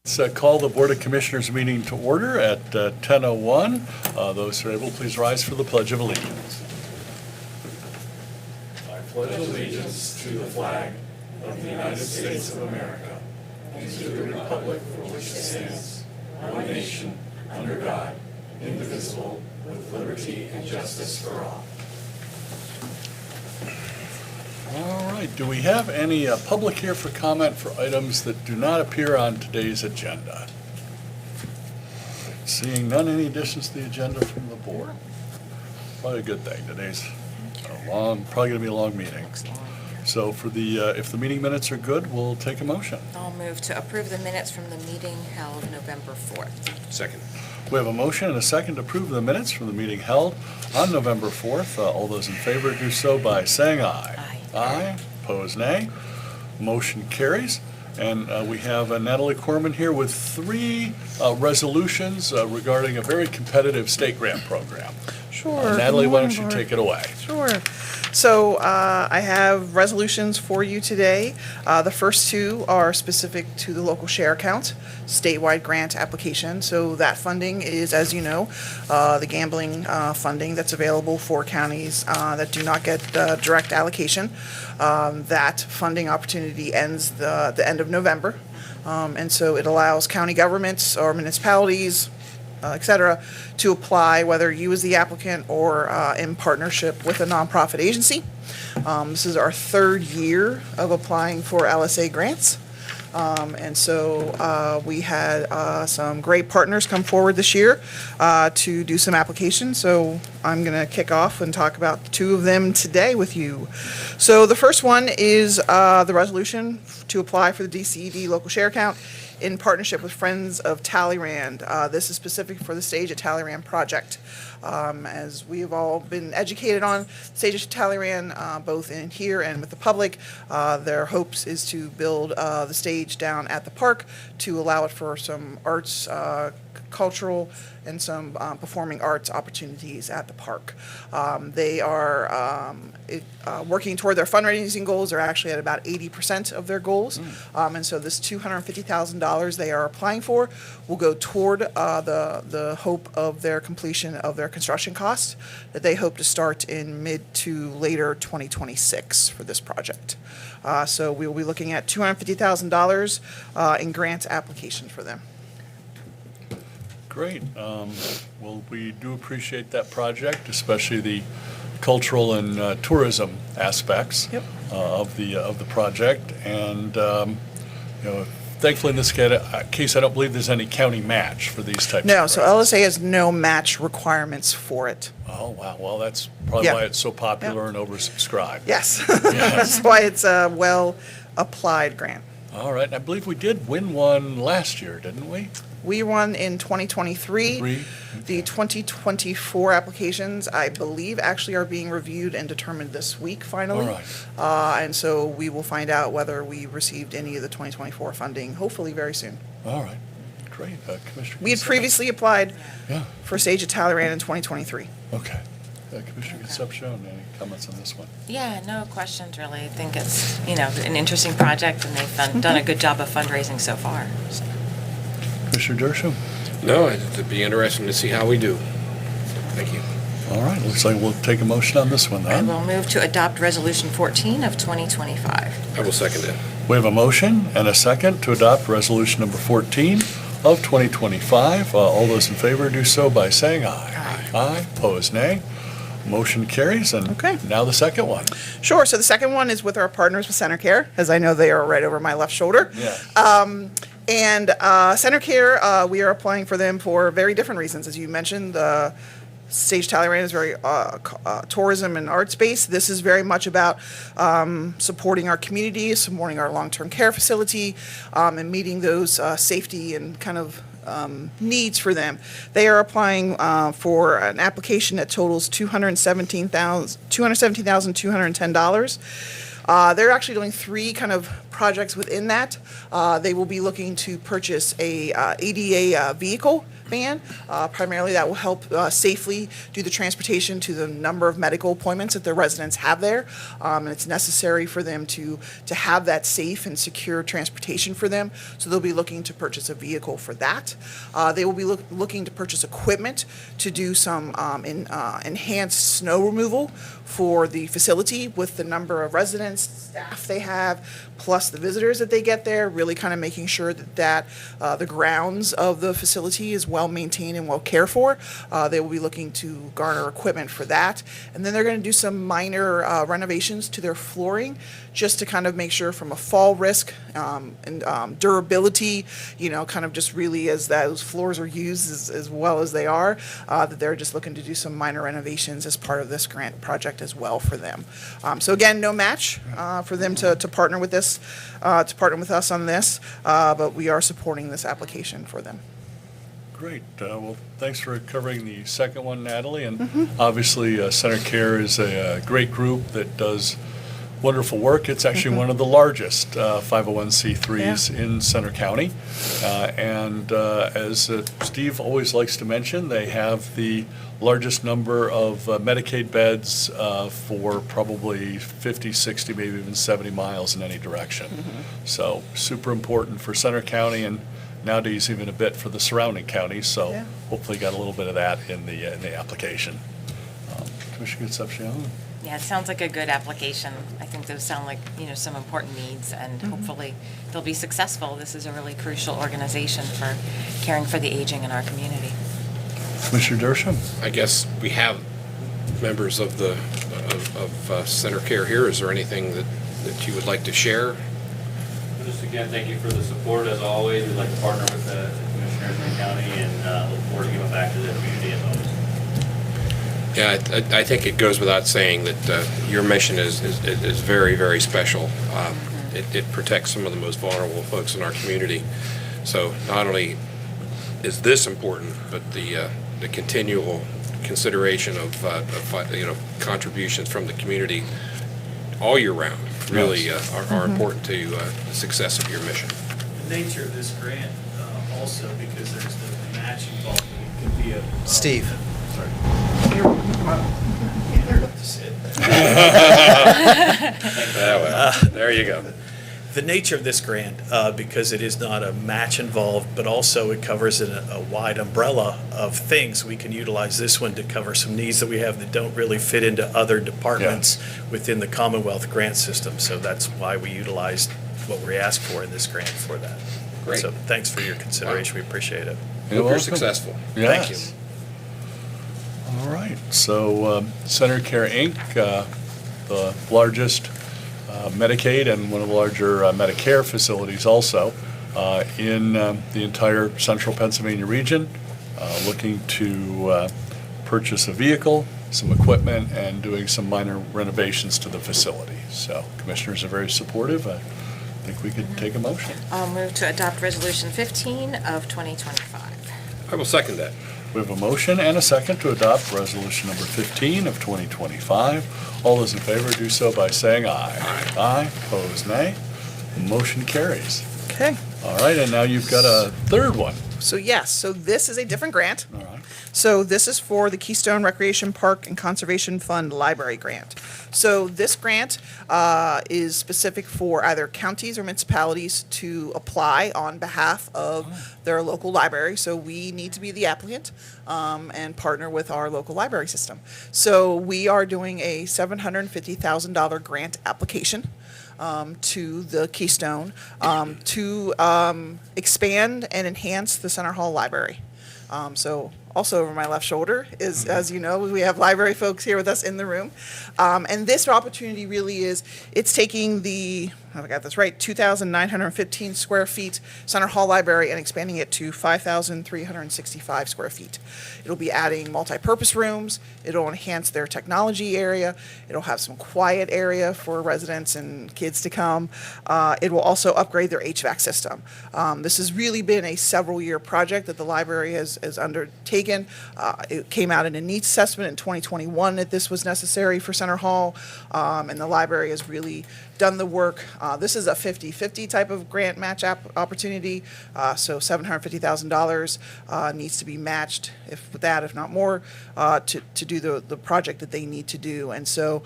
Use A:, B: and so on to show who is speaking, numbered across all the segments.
A: Let's call the Board of Commissioners meeting to order at 10:01. Those who are able, please rise for the Pledge of Allegiance. I pledge allegiance to the flag of the United States of America and to the republic for which it stands, one nation, under God, indivisible, with liberty and justice for all. All right, do we have any public here for comment for items that do not appear on today's agenda? Seeing none, any additions to the agenda from the board? Probably a good thing. Today's probably going to be a long meeting. So for the, if the meeting minutes are good, we'll take a motion.
B: I'll move to approve the minutes from the meeting held November 4th.
C: Second.
A: We have a motion and a second to approve the minutes from the meeting held on November 4th. All those in favor do so by saying aye.
B: Aye.
A: Aye. Opposed, nay. Motion carries. And we have Natalie Corman here with three resolutions regarding a very competitive state grant program.
D: Sure.
A: Natalie,
D: Good
A: why
D: morning,
A: don't you
D: Board.
A: take it away?
D: Sure. So I have resolutions for you today. The first two are specific to the local share account, statewide grant application. So that funding is, as you know, the gambling funding that's available for counties that do not get direct allocation. That funding opportunity ends the end of November. And so it allows county governments or municipalities, et cetera, to apply, whether you as the applicant or in partnership with a nonprofit agency. This is our third year of applying for LSA grants. And so we had some great partners come forward this year to do some applications. So I'm going to kick off and talk about two of them today with you. So the first one is the resolution to apply for the DCED local share account in partnership with Friends of Talleyrand. This is specific for the Stage at Talleyrand project. As we have all been educated on, Stage at Talleyrand, both in here and with the public, their hopes is to build the stage down at the park to allow it for some arts, cultural, and some performing arts opportunities at the park. They are working toward their fundraising goals. They're actually at about 80% of their goals. And so this $250,000 they are applying for will go toward the hope of their completion of their construction costs that they hope to start in mid to later 2026 for this project. So we will be looking at $250,000 in grant application for them.
A: Great. Well, we do appreciate that project, especially the cultural and tourism aspects
D: Yep.
A: of the project. And thankfully in this case, I don't believe there's any county match for these types.
D: No,
A: of
D: so
A: grants.
D: LSA has no match requirements for it.
A: Oh wow. Well, that's probably
D: Yeah.
A: why it's so popular and oversubscribed.
D: Yes, that's why it's a well-applied grant.
A: All right. And I believe we did win one last year, didn't we?
D: We won in 2023.
A: Three.
D: The 2024 applications, I believe, actually are being reviewed and determined this week finally.
A: All right.
D: And so we will find out whether we received any of the 2024 funding, hopefully very soon.
A: All right. Great. Commissioner.
D: We had
A: Concepcion.
D: previously applied
A: Yeah.
D: for Stage at Talleyrand in 2023.
A: Okay. Commissioner Concepcion, any comments on this one?
B: Yeah, no questions really. I think it's, an interesting project and they've done a good job of fundraising so far. So.
A: Commissioner Dershowitz?
C: No, it'd be interesting to see how we do. Thank you.
A: All right, looks like we'll take a motion on this one
B: I
A: then.
B: will move to adopt Resolution 14 of 2025.
C: I will second it.
A: We have a motion and a second to adopt resolution number 14 of 2025. All those in favor do so by saying aye.
B: Aye.
A: Aye, opposed nay. Motion carries, and
D: Okay.
A: now the second one.
D: Sure, so the second one is with our partners with Center Care, as I know they are right over my left shoulder.
A: Yeah.
D: And Center Care, we are applying for them for very different reasons. As you mentioned, the Stage Talleyrand is very tourism and arts based. This is very much about supporting our community, supporting our long-term care facility, and meeting those safety and kind of needs for them. They are applying for an application that totals $217,210. They're actually doing three kind of projects within that. They will be looking to purchase a ADA vehicle van. Primarily, that will help safely do the transportation to the number of medical appointments that their residents have there. And it's necessary for them to have that safe and secure transportation for them. So they'll be looking to purchase a vehicle for that. They will be looking to purchase equipment to do some enhanced snow removal for the facility with the number of residents, staff they have, plus the visitors that they get there, really kind of making sure that the grounds of the facility is well maintained and well cared for. They will be looking to garner equipment for that. And then they're going to do some minor renovations to their flooring just to kind of make sure from a fall risk and durability, kind of just really as those floors are used as well as they are, that they're just looking to do some minor renovations as part of this grant project as well for them. So again, no match for them to partner with this, to partner with us on this, but we are supporting this application for them.
E: Great. Well, thanks for covering the second one, Natalie. And obviously, Center Care is a great group that does wonderful work. It's actually one of the largest 501c3s in Center County. And as Steve always likes to mention, they have the largest number of Medicaid beds for probably 50, 60, maybe even 70 miles in any direction. So super important for Center County, and nowadays even a bit for the surrounding counties. So
D: Yeah.
E: hopefully got a little bit of that in the application. Commissioner Concepcion.
B: Yeah, it sounds like a good application. I think those sound like, some important needs, and hopefully they'll be successful. This is a really crucial organization for caring for the aging in our community.
E: Commissioner Dershowitz.
C: I guess we have members of the, Center Care here. Is there anything that you would like to share?
F: Just again, thank you for the support. As always, we'd like to partner with the commissioners in the county and look forward to giving back to the community as always.
C: Yeah, I think it goes without saying that your mission is very, very special. It protects some of the most vulnerable folks in our community. So not only is this important, but the continual consideration of contributions from the community all year round really are important to the success of your mission.
G: The nature of this grant also, because there's the match involved, it could be a.
H: Steve.
G: Sorry.
C: There you go.
H: The nature of this grant, because it is not a match involved, but also it covers a wide umbrella of things, we can utilize this one to cover some needs that we have that don't really fit into other departments within the Commonwealth grant system. So that's why we utilized what we asked for in this grant for that.
C: Great.
H: So thanks for your consideration. We appreciate it.
C: Hope you're successful. Thank you.
E: Yes. All right, so Center Care, Inc., the largest Medicaid and one of the larger Medicare facilities also in the entire central Pennsylvania region, looking to purchase a vehicle, some equipment, and doing some minor renovations to the facility. So commissioners are very supportive. I think we could take a motion.
B: I'll move to adopt Resolution 15 of 2025.
C: I will second that.
E: We have a motion and a second to adopt resolution number 15 of 2025. All those in favor do so by saying aye. Aye, opposed nay. Motion carries.
D: Okay.
E: All right, and now you've got a third one.
D: So yes, so this is a different grant.
E: All right.
D: So this is for the Keystone Recreation Park and Conservation Fund Library Grant. So this grant is specific for either counties or municipalities to apply on behalf of their local library. So we need to be the applicant and partner with our local library system. So we are doing a $750,000 grant application to the Keystone to expand and enhance the Center Hall Library. So also over my left shoulder is, as you know, we have library folks here with us in the room. And this opportunity really is, it's taking the, if I got this right, 2,915 square feet Center Hall Library and expanding it to 5,365 square feet. It'll be adding multi-purpose rooms. It'll enhance their technology area. It'll have some quiet area for residents and kids to come. It will also upgrade their HVAC system. This has really been a several-year project that the library has undertaken. It came out in a needs assessment in 2021 that this was necessary for Center Hall, and the library has really done the work This is a 50/50 type of grant match opportunity, so $750,000 needs to be matched, if not more, to do the project that they need to do. And so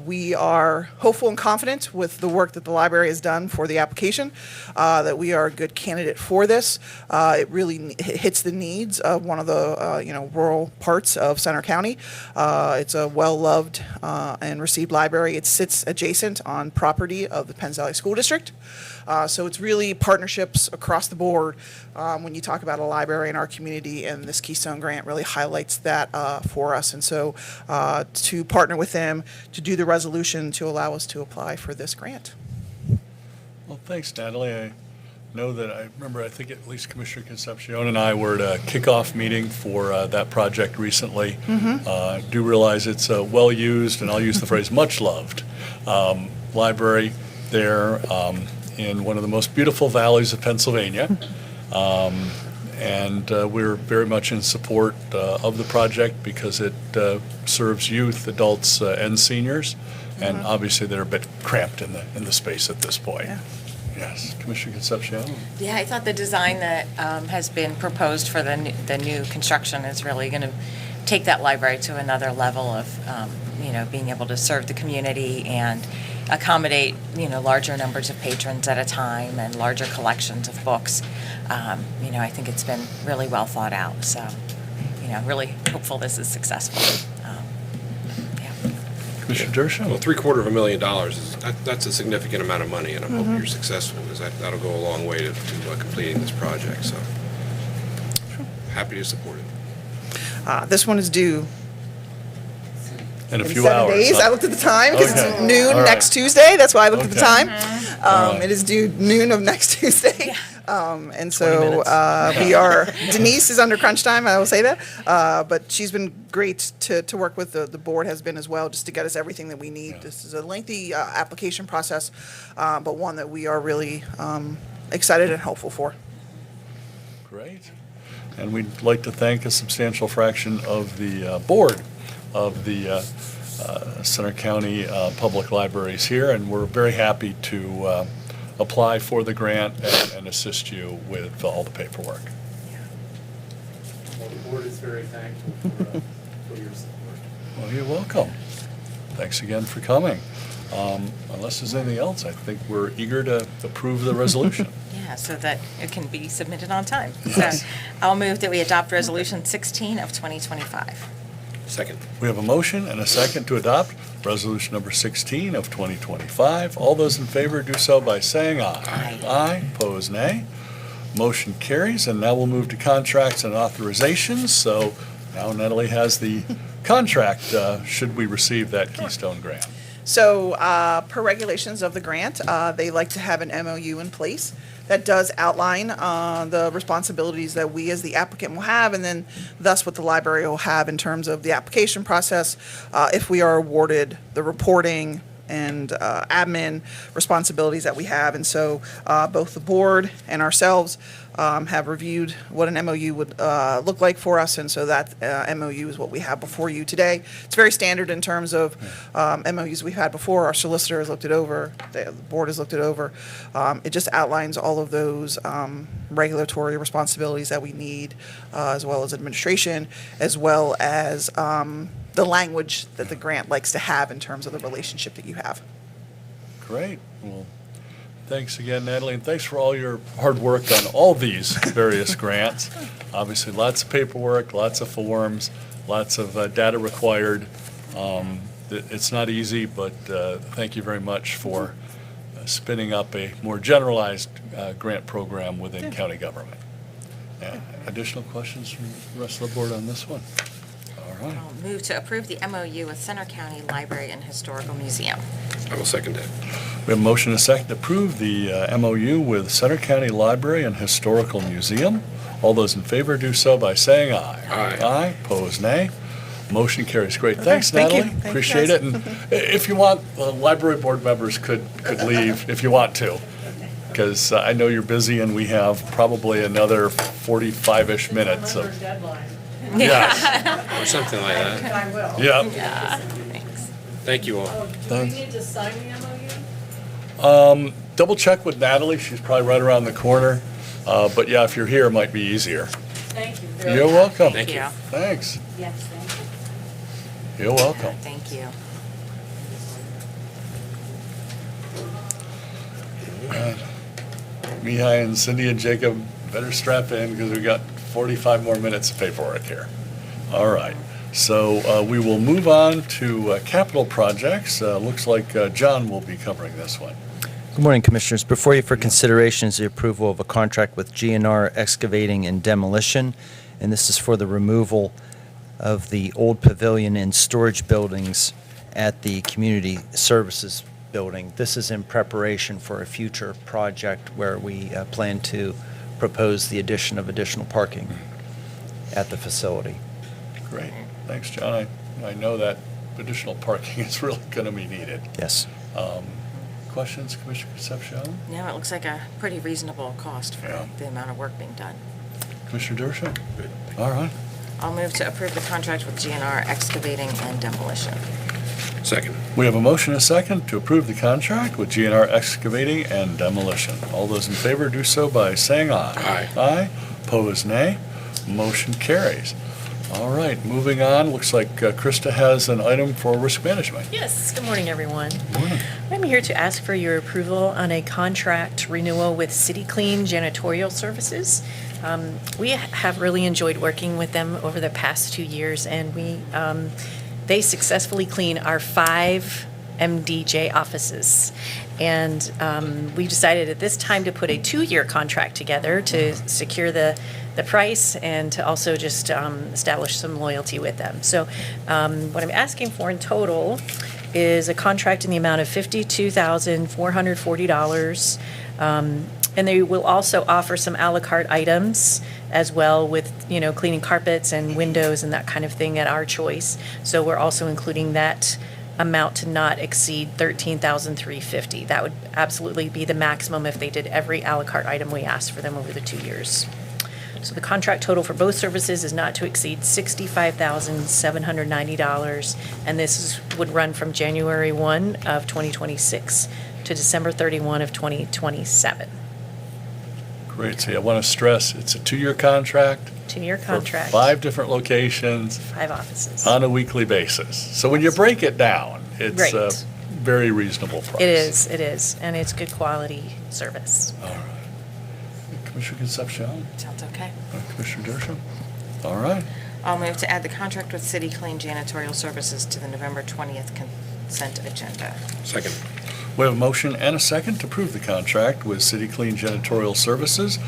D: we are hopeful and confident with the work that the library has done for the application, that we are a good candidate for this. It really hits the needs of one of the rural parts of Center County. It's a well-loved and received library. It sits adjacent on property of the Penns Valley School District. So it's really partnerships across the board when you talk about a library in our community, and this Keystone Grant really highlights that for us. And so to partner with them to do the resolution to allow us to apply for this grant.
E: Well, thanks, Natalie. I know that I think at least Commissioner Concepcion and I were at a kickoff meeting for that project recently. I do realize it's a well-used, and I'll use the phrase much-loved, library there in one of the most beautiful valleys of Pennsylvania. And we're very much in support of the project because it serves youth, adults, and seniors. And obviously, they're a bit cramped in the space at this point.
D: Yeah.
E: Yes, Commissioner Concepcion?
B: Yeah, I thought the design that has been proposed for the new construction is really going to take that library to another level of, being able to serve the community and accommodate, larger numbers of patrons at a time and larger collections of books. I think it's been really well thought out. So, really hopeful this is successful.
E: Commissioner Dershowitz?
C: Well, $750,000 that's a significant amount of money, and I hope you're successful, because that'll go a long way to completing this project, so happy to support it.
D: This one is due
E: In a
D: in
E: few
D: 7
E: hours.
D: days.
E: huh?
D: I looked at the time because
E: Okay.
D: it's noon
E: All right.
D: next Tuesday. That's why I looked at the
E: Okay.
D: time.
E: All right.
D: It is due noon of next Tuesday. And
H: 20
D: so
H: minutes.
D: we are, Denise is under crunch time, I will say that. But she's been great to work with, the board has been as well, just to get us everything that we need.
E: Yeah.
D: This is a lengthy application process, but one that we are really excited and hopeful for.
E: Great. And we'd like to thank a substantial fraction of the board of the Center County Public Libraries here, and we're very happy to apply for the grant and assist you with all the paperwork.
A: Well, the board is very thankful for your support.
E: Well, you're welcome. Thanks again for coming. Unless there's anything else, I think we're eager to approve the resolution.
B: Yeah, so that it can be submitted on time.
E: Yes.
B: So I'll move that we adopt Resolution 16 of 2025.
C: Second.
E: We have a motion and a second to adopt resolution number 16 of 2025. All those in favor do so by saying aye.
B: Aye.
E: Aye, pose nay. Motion carries, and now we'll move to contracts and authorizations. So now Natalie has the contract, should we receive that Keystone grant.
D: So, per regulations of the grant, they like to have an MOU in place that does outline the responsibilities that we as the applicant will have, and then thus what the library will have in terms of the application process, if we are awarded the reporting and admin responsibilities that we have. And so both the board and ourselves have reviewed what an MOU would look like for us, and so that MOU is what we have before you today. It's very standard in terms of MOUs we've had before. Our solicitor has looked it over, the board has looked it over. It just outlines all of those regulatory responsibilities that we need, as well as administration, as well as the language that the grant likes to have in terms of the relationship that you have.
E: Great. Well, thanks again, Natalie, and thanks for all your hard work on all these various grants. Obviously, lots of paperwork, lots of forms, lots of data required. It's not easy, but thank you very much for spinning up a more generalized grant program within county government. Additional questions from the rest of the board on this one? All right.
B: I'll move to approve the MOU with Center County Library and Historical Museum.
C: I will second that.
E: We have a motion and a second to approve the MOU with Center County Library and Historical Museum. All those in favor do so by saying aye.
C: Aye.
E: Aye, pose nay. Motion carries. Great.
D: Okay,
E: Thanks,
D: thank you.
E: Natalie.
D: Thank you,
E: Appreciate
D: guys.
E: it. And if you want, the library board members could leave if you want to, because I know you're busy and we have probably another 45-ish minutes of. Yes.
C: Or something like that.
I: I will.
E: Yeah.
B: Yeah, thanks.
C: Thank you all.
I: Do we need to sign the MOU?
E: Double check with Natalie, she's probably right around the corner. But yeah, if you're here, it might be easier.
I: Thank you.
E: You're welcome.
C: Thank you.
E: Thanks.
I: Yes, thank you.
E: You're welcome.
B: Thank you.
E: Mihai and Cindy and Jacob better strap in because we've got 45 more minutes of paperwork here. All right, so we will move on to capital projects. Looks like John will be covering this one.
J: Good morning, Commissioners. Before you for consideration is the approval of a contract with GNR Excavating and Demolition, and this is for the removal of the old pavilion and storage buildings at the Community Services Building. This is in preparation for a future project where we plan to propose the addition of additional parking at the facility.
E: Great, thanks, John. I know that additional parking is really going to be needed.
J: Yes.
E: Questions, Commissioner Concepcion?
B: No, it looks like a pretty reasonable cost for
E: Yeah.
B: the amount of work being done.
E: Commissioner Dershowitz? All right.
B: I'll move to approve the contract with GNR Excavating and Demolition.
C: Second.
E: We have a motion and a second to approve the contract with GNR Excavating and Demolition. All those in favor do so by saying aye.
C: Aye.
E: Aye. Opposed, nay. Motion carries. All right, moving on. Looks like Krista has an item for risk management.
I: Yes, good morning, everyone.
E: Morning.
I: I'm here to ask for your approval on a contract renewal with City Clean Janitorial Services. We have really enjoyed working with them over the past 2 years, and they successfully clean our 5 MDJ offices. And we decided at this time to put a 2-year contract together to secure the price and to also just establish some loyalty with them. So what I'm asking for in total is a contract in the amount of $52,440. And they will also offer some a la carte items as well with, cleaning carpets and windows and that kind of thing at our choice. So we're also including that amount to not exceed $13,350. That would absolutely be the maximum if they did every a la carte item we asked for them over the 2 years. So the contract total for both services is not to exceed $65,790, and this would run from January 1 of 2026 to December 31 of 2027.
E: Great. So I want to stress, it's a 2-year contract.
I: 2-year
E: for
I: contract.
E: 5 different locations
I: 5 offices.
E: on a weekly basis. So when you break it down, it's a
I: Right.
E: very reasonable price.
I: It is, and it's good quality service.
E: All right. Commissioner Concepcion?
B: Sounds okay.
E: Commissioner Dershowitz? All right.
B: I'll move to add the contract with City Clean Janitorial Services to the November 20th consent agenda.
C: Second.
E: We have a motion and a second to approve the contract with City Clean Janitorial Services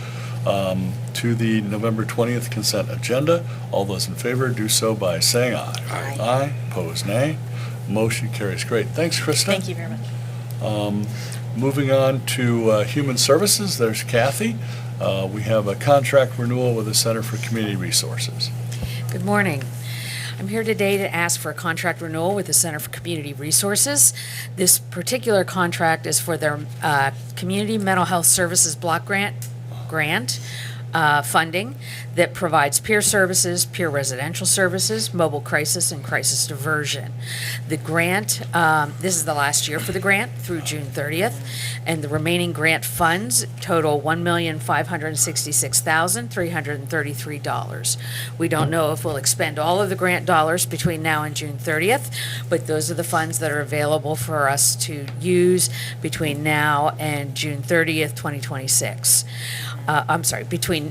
E: to the November 20th consent agenda. All those in favor do so by saying aye.
B: Aye.
E: Aye. Opposed, nay. Motion carries. Great. Thanks, Krista.
I: Thank you very much.
E: Moving on to Human Services, there's Kathy. We have a contract renewal with the Center for Community Resources.
K: Good morning. I'm here today to ask for a contract renewal with the Center for Community Resources. This particular contract is for their Community Mental Health Services Block Grant funding that provides peer services, peer residential services, mobile crisis, and crisis diversion. The grant, this is the last year for the grant through June 30th, and the remaining grant funds total $1,566,333. We don't know if we'll expend all of the grant dollars between now and June 30th, but those are the funds that are available for us to use between now and June 30th, 2026. Between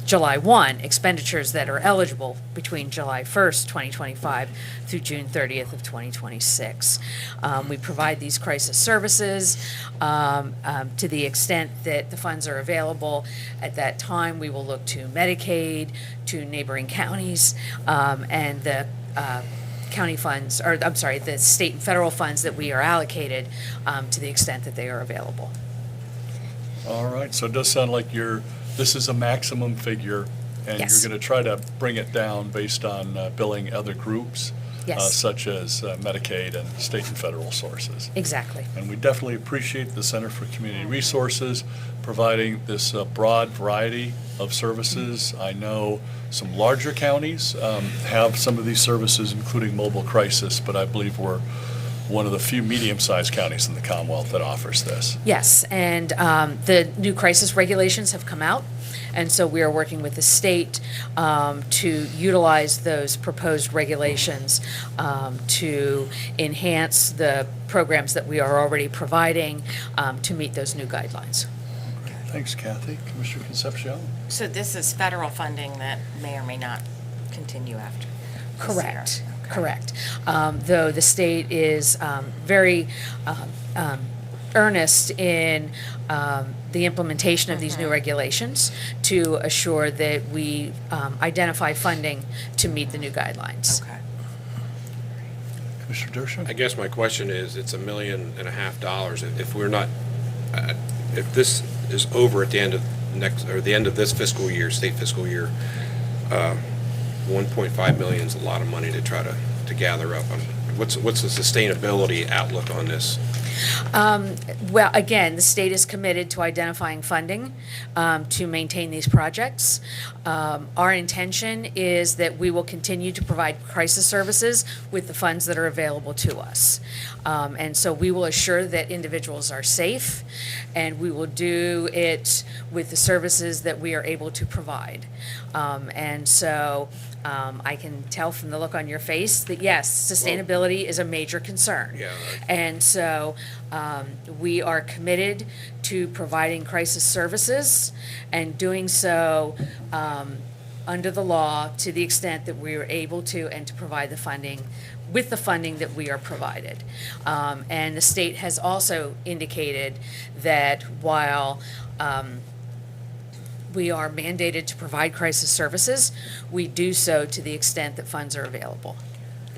K: July 1, expenditures that are eligible between July 1st, 2025 through June 30th of 2026. We provide these crisis services to the extent that the funds are available. At that time, we will look to Medicaid, to neighboring counties, and the county funds, the state and federal funds that we are allocated to the extent that they are available.
E: All right, so it does sound like this is a maximum figure, and
K: Yes.
E: you're going to try to bring it down based on billing other groups,
K: Yes.
E: such as Medicaid and state and federal sources.
K: Exactly.
E: And we definitely appreciate the Center for Community Resources providing this broad variety of services. I know some larger counties have some of these services, including mobile crisis, but I believe we're one of the few medium-sized counties in the Commonwealth that offers this.
K: Yes, and the new crisis regulations have come out, and so we are working with the state to utilize those proposed regulations to enhance the programs that we are already providing to meet those new guidelines.
E: Thanks, Kathy. Commissioner Concepcion?
B: So this is federal funding that may or may not continue after this year.
K: Correct,
B: Okay.
K: correct. Though the state is very earnest in the implementation of these new regulations to assure that we identify funding to meet the new guidelines.
B: Okay.
E: Commissioner Dershowitz?
C: I guess my question is, it's $1.5 million. If we're not, if this is over at the end of the end of this fiscal year, state fiscal year, 1.5 million is a lot of money to try to gather up. What's the sustainability outlook on this?
K: Well, again, the state is committed to identifying funding to maintain these projects. Our intention is that we will continue to provide crisis services with the funds that are available to us. And so we will assure that individuals are safe, and we will do it with the services that we are able to provide. And so I can tell from the look on your face that, yes, sustainability is a major concern.
C: Yeah.
K: And so we are committed to providing crisis services and doing so under the law to the extent that we are able to, and to provide the funding with the funding that we are provided. And the state has also indicated that while we are mandated to provide crisis services, we do so to the extent that funds are available.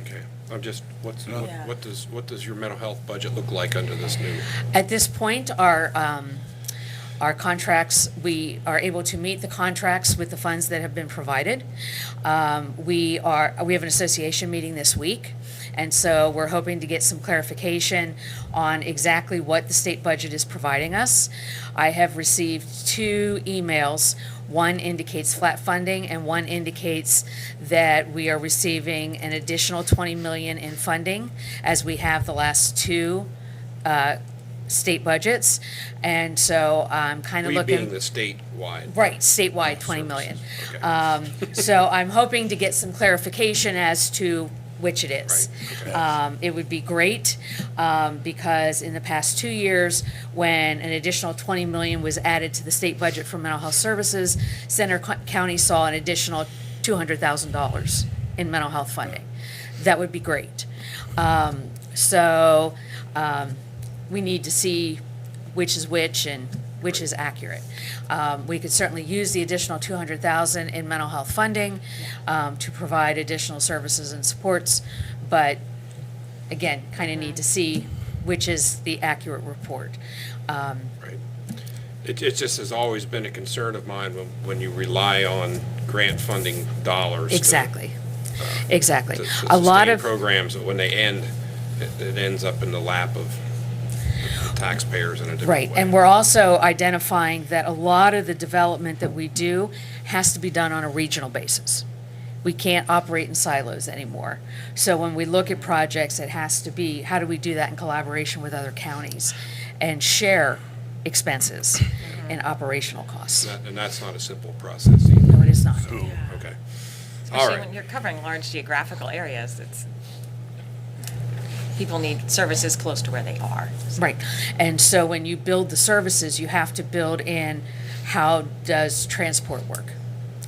C: Okay, I'm just,
B: Yeah.
C: what does your mental health budget look like under this new?
K: At this point, our contracts, we are able to meet the contracts with the funds that have been provided. We have an association meeting this week, and so we're hoping to get some clarification on exactly what the state budget is providing us. I have received 2 emails. One indicates flat funding, and one indicates that we are receiving an additional $20 million in funding, as we have the last 2 state budgets. And so I'm kind of
C: We
K: looking.
C: being the statewide.
K: Right, statewide, 20 million.
C: Okay.
K: So I'm hoping to get some clarification as to which it is.
C: Right, okay.
K: It would be great, because in the past 2 years, when an additional 20 million was added to the state budget for mental health services, Center County saw an additional $200,000 in mental health funding. That would be great. So we need to see which is which and which is accurate. We could certainly use the additional $200,000 in mental health funding to provide additional services and supports, but again, kind of need to see which is the accurate report.
C: Right. It just has always been a concern of mine when you rely on grant funding dollars.
K: Exactly. Exactly.
C: To
K: A lot
C: sustain
K: of
C: programs, but when they end, it ends up in the lap of the taxpayers in a different way.
K: Right, and we're also identifying that a lot of the development that we do has to be done on a regional basis. We can't operate in silos anymore. So when we look at projects, it has to be, how do we do that in collaboration with other counties and share expenses and operational costs?
C: And that's not a simple process either.
K: No, it is not.
C: Okay. All
B: Especially
C: right.
B: when you're covering large geographical areas, people need services close to where they are.
K: Right, and so when you build the services, you have to build in, how does transport work?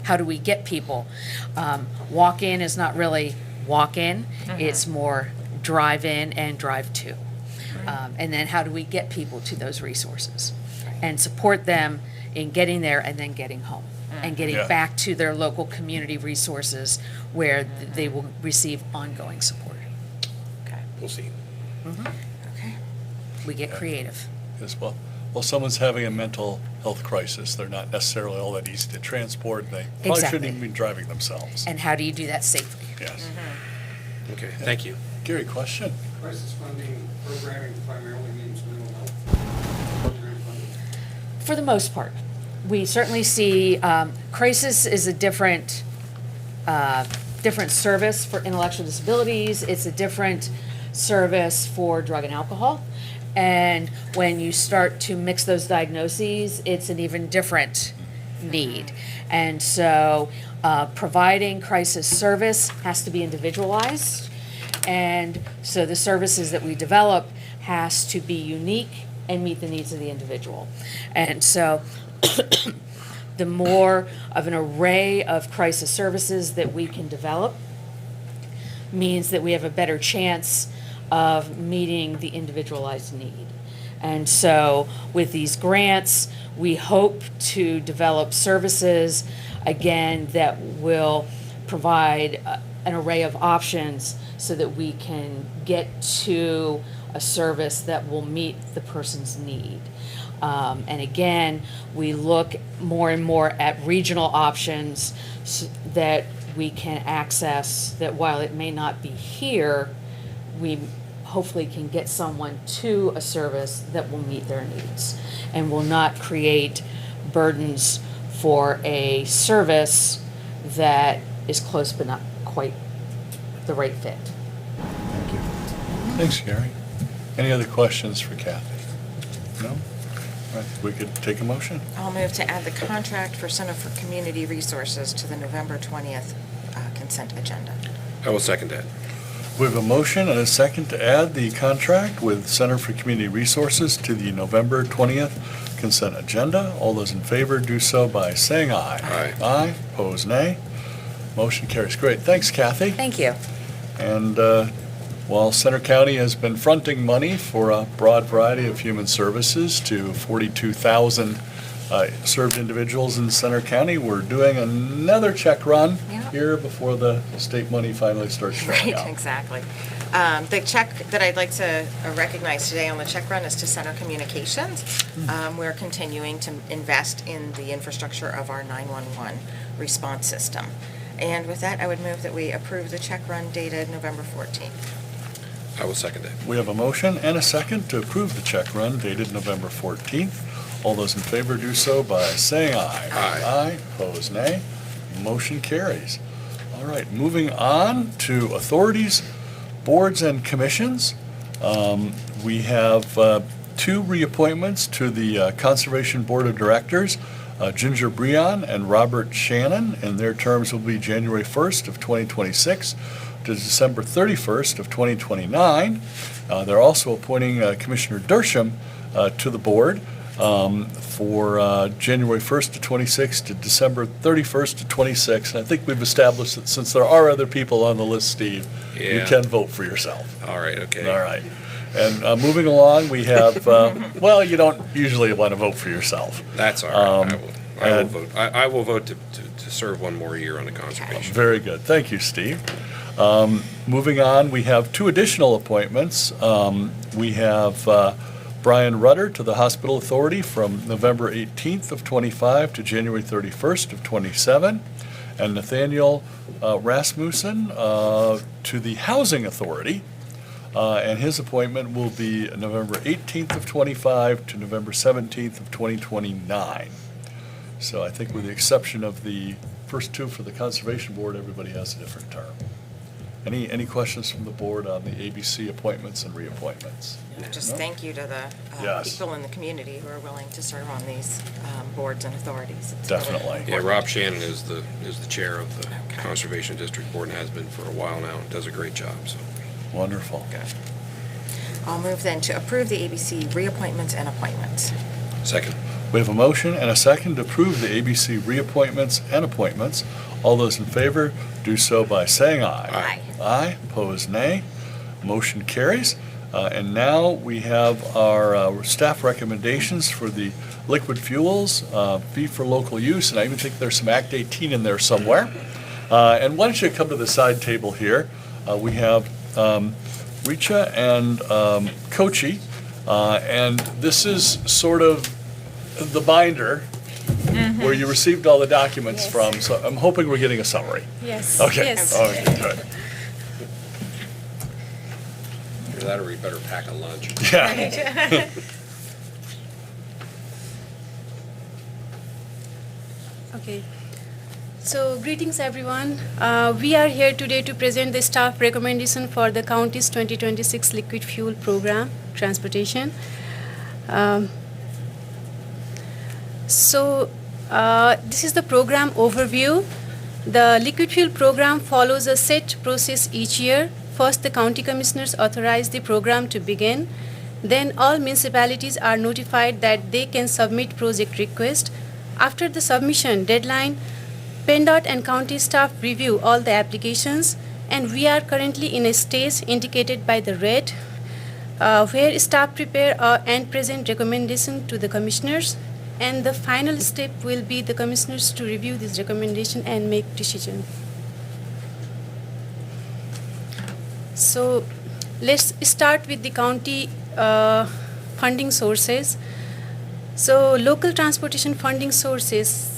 K: How do we get people? Walk-in is not really walk-in, it's more drive-in and drive-to. And then how do we get people to those resources? And support them in getting there and then getting home, and getting
E: Yeah.
K: back to their local community resources where they will receive ongoing support.
B: Okay.
C: We'll see.
B: Okay.
K: We get creative.
E: As well. Well, someone's having a mental health crisis, they're not necessarily all that easy to transport. They probably
K: Exactly.
E: shouldn't even be driving themselves.
K: And how do you do that safely?
E: Yes.
C: Okay, thank you.
E: Gary, question?
L: Crisis funding programming primarily means mental health program funding.
K: For the most part. We certainly see, crisis is a different service for intellectual disabilities. It's a different service for drug and alcohol. And when you start to mix those diagnoses, it's an even different need. And so providing crisis service has to be individualized. And so the services that we develop has to be unique and meet the needs of the individual. And so the more of an array of crisis services that we can develop means that we have a better chance of meeting the individualized need. And so with these grants, we hope to develop services, again, that will provide an array of options so that we can get to a service that will meet the person's need. And again, we look more and more at regional options that we can access, that while it may not be here, we hopefully can get someone to a service that will meet their needs and will not create burdens for a service that is close but not quite the right fit.
E: Thank you. Thanks, Gary. Any other questions for Kathy? No? All right, we could take a motion.
B: I'll move to add the contract for Center for Community Resources to the November 20th consent agenda.
C: I will second that.
E: We have a motion and a second to add the contract with Center for Community Resources to the November 20th consent agenda. All those in favor do so by saying aye.
C: Aye.
E: Aye, opposed nay. Motion carries. Great. Thanks, Kathy.
B: Thank you.
E: And while Center County has been fronting money for a broad variety of human services to 42,000 served individuals in Center County, we're doing another check run
B: Yeah.
E: here before the state money finally starts showing
B: Right,
E: up.
B: exactly. The check that I'd like to recognize today on the check run is to Center Communications. We're continuing to invest in the infrastructure of our 911 response system. And with that, I would move that we approve the check run dated November 14th.
C: I will second that.
E: We have a motion and a second to approve the check run dated November 14th. All those in favor do so by saying aye.
C: Aye.
E: Aye, opposed nay. Motion carries. All right, moving on to authorities, boards, and commissions. We have two reappointments to the Conservation Board of Directors, Ginger Breon and Robert Shannon, and their terms will be January 1st of 2026 to December 31st of 2029. They're also appointing Commissioner Dersham to the board for January 1st to 26 to December 31st to 26. And I think we've established that since there are other people on the list, Steve, you
C: Yeah.
E: can vote for yourself.
C: All right, okay.
E: All right. And moving along, we have, well, you don't usually want to vote for yourself.
C: That's all right. I will
E: and-
C: vote. I will vote to serve one more year on the conservation.
E: Very good. Thank you, Steve. Moving on, we have two additional appointments. We have Brian Rudder to the Hospital Authority from November 18th of 25 to January 31st of 27, and Nathaniel Rasmussen to the Housing Authority, and his appointment will be November 18th of 25 to November 17th of 2029. So I think with the exception of the first two for the Conservation Board, everybody has a different term. Any questions from the board on the ABC appointments and reappointments?
B: Just
E: No?
B: thank you to the
E: Yes.
B: people in the community who are willing to serve on these boards and authorities. It's really
E: Definitely.
C: Yeah,
B: important.
C: Rob Shannon is the chair of the
B: Okay.
C: Conservation District Board and has been for a while now, and does a great job, so.
E: Wonderful.
B: I'll move then to approve the ABC reappointments and appointments.
C: Second.
E: We have a motion and a second to approve the ABC reappointments and appointments. All those in favor do so by saying aye.
B: Aye.
E: Aye, opposed nay. Motion carries. And now we have our staff recommendations for the liquid fuels, fee for local use, and I even think there's some Act 18 in there somewhere. And why don't you come to the side table here? We have Richa and Kochi, and this is sort of the binder where you received all the documents
I: Yes.
E: from, so I'm hoping we're getting a summary.
I: Yes.
E: Okay,
I: Yes.
E: okay, good.
C: Either that or we better pack a lunch.
E: Yeah.
I: Okay.
M: So, greetings everyone. We are here today to present the staff recommendation for the county's 2026 liquid fuel program, transportation. Um, this is the program overview. The liquid fuel program follows a set process each year. First, the county commissioners authorize the program to begin. Then all municipalities are notified that they can submit project request. After the submission deadline, PennDOT and county staff review all the applications, and we are currently in a stage indicated by the red, where staff prepare and present recommendation to the commissioners, and the final step will be the commissioners to review this recommendation and make decision. So let's start with the county funding sources. So local transportation funding sources.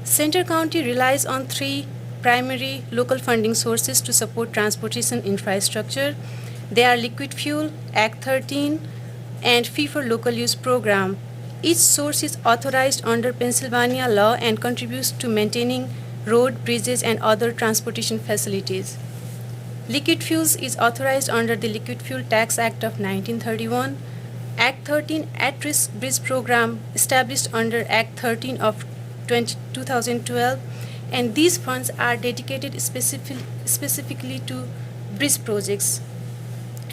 M: Center County relies on three primary local funding sources to support transportation infrastructure. They are liquid fuel, Act 13, and Fee for Local Use program. Each source is authorized under Pennsylvania law and contributes to maintaining road, bridges, and other transportation facilities. Liquid fuels is authorized under the Liquid Fuel Tax Act of 1931. Act 13 At-Risk Bridge Program established under Act 13 of 2012, and these funds are dedicated specifically to bridge projects.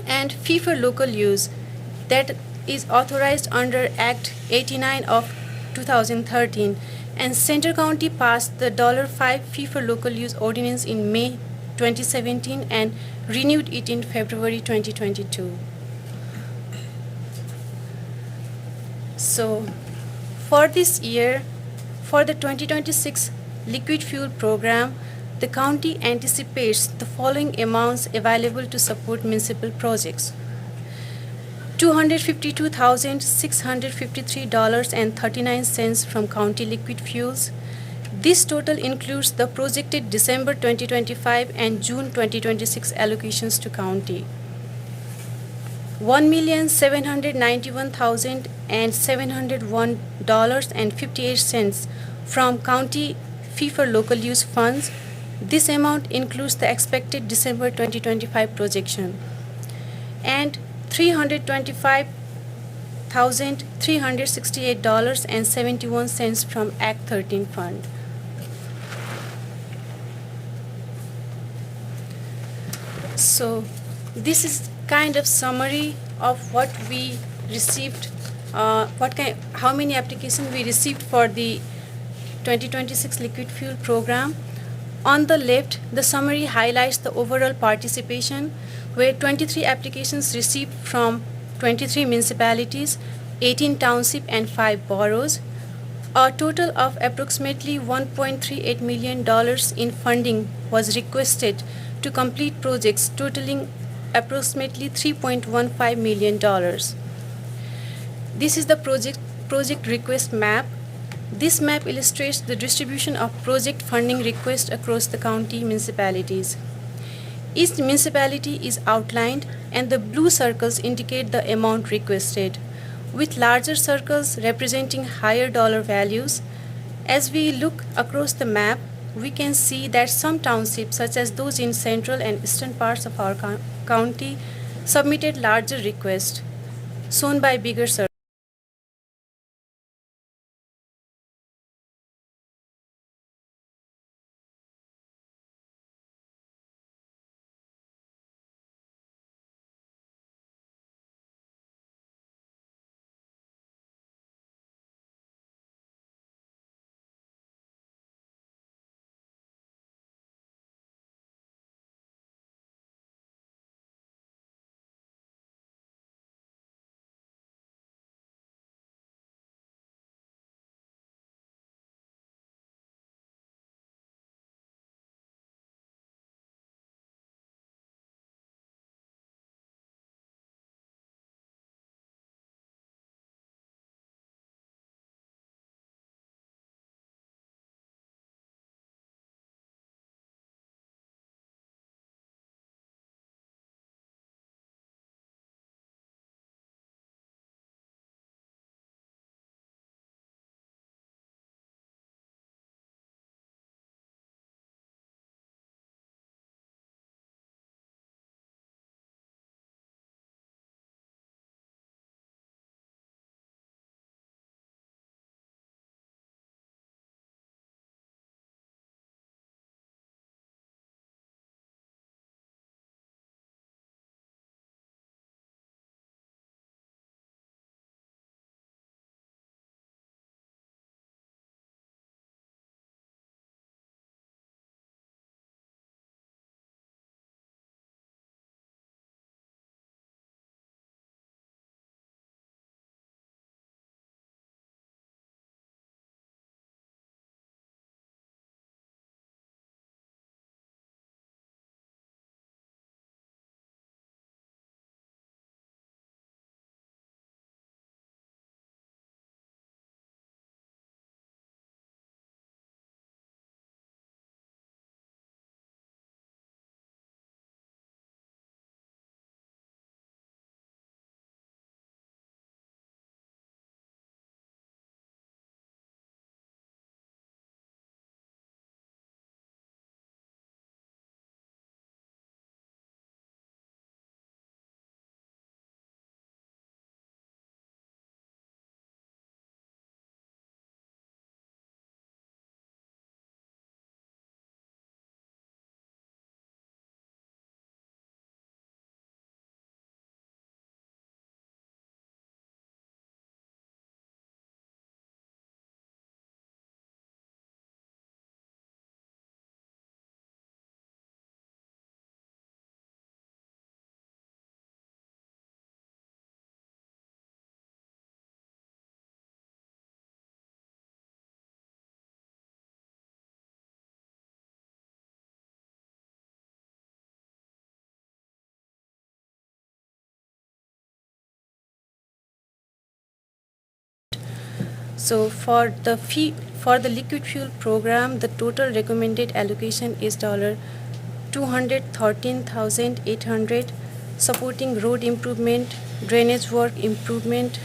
M: And Fee for Local Use, that is authorized under Act 89 of 2013, and Center County passed the $5 Fee for Local Use ordinance in May 2017 and renewed it in February 2022. So for this year, for the 2026 liquid fuel program, the county anticipates the following amounts available to support municipal projects. $252,653.39 from county liquid fuels. This total includes the projected December 2025 and June 2026 allocations to county. $1,791,701.58 from county fee for local use funds. This amount includes the expected December 2025 projection. And $325,368.71 from Act 13 fund. So this is kind of summary of what we received, how many applications we received for the 2026 liquid fuel program. On the left, the summary highlights the overall participation, where 23 applications received from 23 municipalities, 18 township and 5 boroughs. A total of approximately $1.38 million in funding was requested to complete projects totaling approximately $3.15 million. This is the project request map. This map illustrates the distribution of project funding requests across the county municipalities. Each municipality is outlined, and the blue circles indicate the amount requested, with larger circles representing higher dollar values. As we look across the map, we can see that some townships, such as those in central and eastern parts of our county, submitted larger requests, shown by bigger circles. So for the liquid fuel program, the total recommended allocation is $213,800, supporting road improvement, drainage work improvement,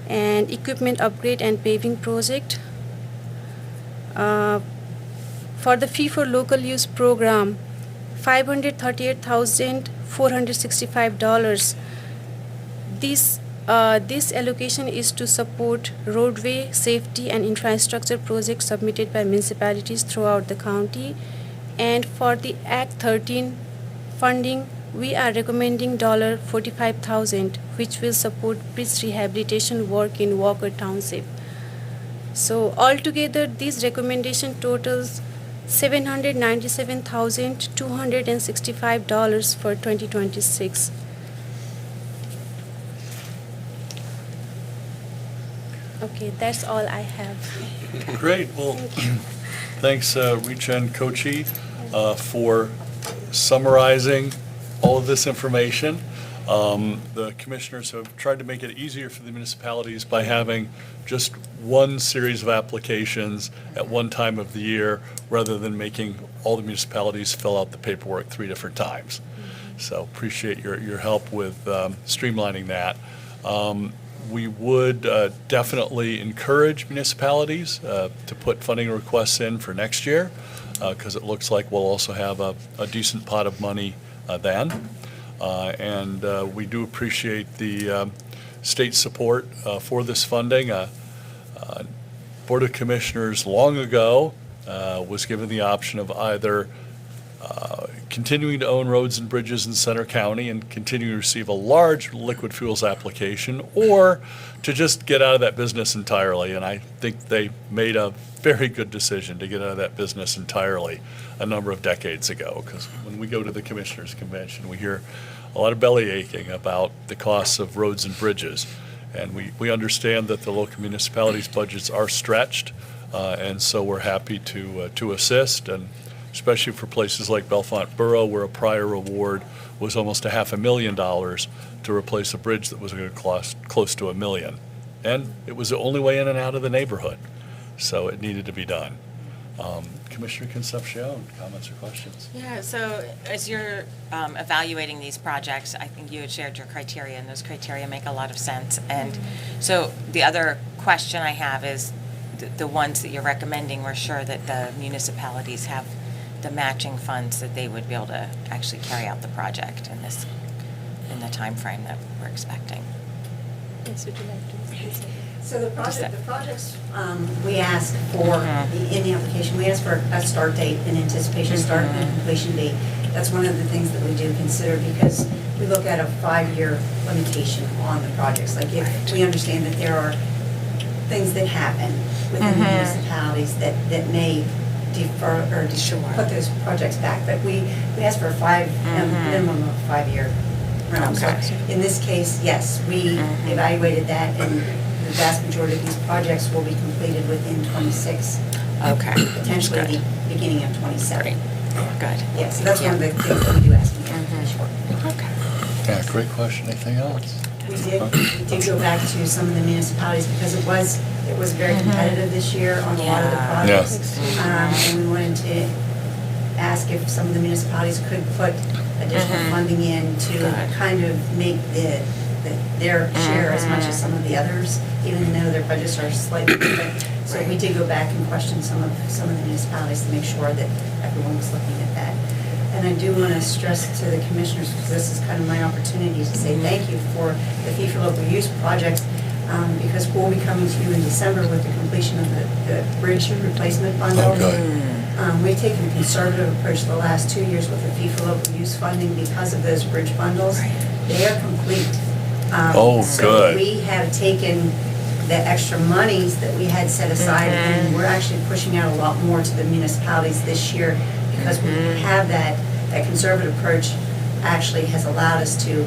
M: and equipment upgrade and paving project. For the fee for local use program, $538,465. This allocation is to support roadway, safety, and infrastructure projects submitted by municipalities throughout the county. And for the Act 13 funding, we are recommending $45,000, which will support bridge rehabilitation work in Walker Township. So altogether, these recommendation totals $797,265 for 2026. Okay, that's all I have.
E: Great, well, thanks, Richa and Kochi, for summarizing all of this information. The commissioners have tried to make it easier for the municipalities by having just one series of applications at one time of the year, rather than making all the municipalities fill out the paperwork 3 different times. So appreciate your help with streamlining that. We would definitely encourage municipalities to put funding requests in for next year, because it looks like we'll also have a decent pot of money then. And we do appreciate the state support for this funding. Board of Commissioners long ago was given the option of either continuing to own roads and bridges in Center County and continue to receive a large liquid fuels application, or to just get out of that business entirely. And I think they made a very good decision to get out of that business entirely a number of decades ago, because when we go to the Commissioners Convention, we hear a lot of belly aching about the costs of roads and bridges. And we understand that the local municipalities' budgets are stretched, and so we're happy to assist, and especially for places like Bellefonte Borough, where a prior award was almost $500,000 to replace a bridge that was going to cost close to $1 million. And it was the only way in and out of the neighborhood, so it needed to be done. Commissioner Concepcion, comments or questions?
B: Yeah, so as you're evaluating these projects, I think you had shared your criteria, and those criteria make a lot of sense. And so the other question I have is, the ones that you're recommending, we're sure that the municipalities have the matching funds that they would be able to actually carry out the project in the timeframe that we're expecting.
M: Yes, would you like to say something?
N: So the projects, we ask for, in the application, we ask for a start date, an anticipation start and a completion date. That's one of the things that we do consider, because we look at a 5-year limitation on the projects. Like, if we understand that there are things that happen within the municipalities that may defer or put those projects back. But we ask for a minimum of 5-year realm. So in this case, yes, we evaluated that, and the vast majority of these projects will be completed within 26.
B: Okay.
N: Potentially the beginning of 27.
B: Good.
N: Yeah, so that's one of the things that we do ask them.
B: Okay.
E: Yeah, great question. Anything else?
N: We did go back to some of the municipalities, because it was very competitive this year on a lot of the projects. And we wanted to ask if some of the municipalities could put additional funding in to kind of make their share as much as some of the others, even though their budgets are slightly different. So we did go back and question some of the municipalities to make sure that everyone was looking at that. And I do want to stress to the commissioners, because this is kind of my opportunity to say thank you for the fee for local use projects, because we'll be coming to you in December with the completion of the bridge replacement bundle. We've taken a conservative approach the last 2 years with the fee for local use funding because of those bridge bundles. They are complete. So we have taken the extra monies that we had set aside, and we're actually pushing out a lot more to the municipalities this year, because we have that conservative approach actually has allowed us to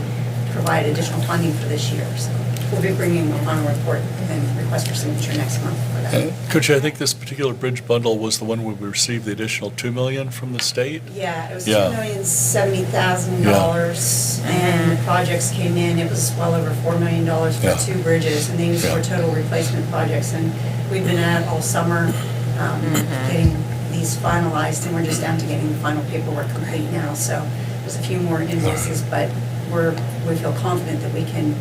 N: provide additional funding for this year. So we'll be bringing a final report and request for signature next month for that.
E: Coach, I think this particular bridge bundle was the one where we received the additional $2 million from the state?
N: Yeah, it was
E: Yeah.
N: $2,070,000, and the projects came in, it was well over $4 million for
E: Yeah.
N: 2 bridges, and these
E: Yeah.
N: were total replacement projects, and we've been at it all summer, getting these finalized, and we're just down to getting the final paperwork complete now, so there's a few more invoices, but we feel confident that we can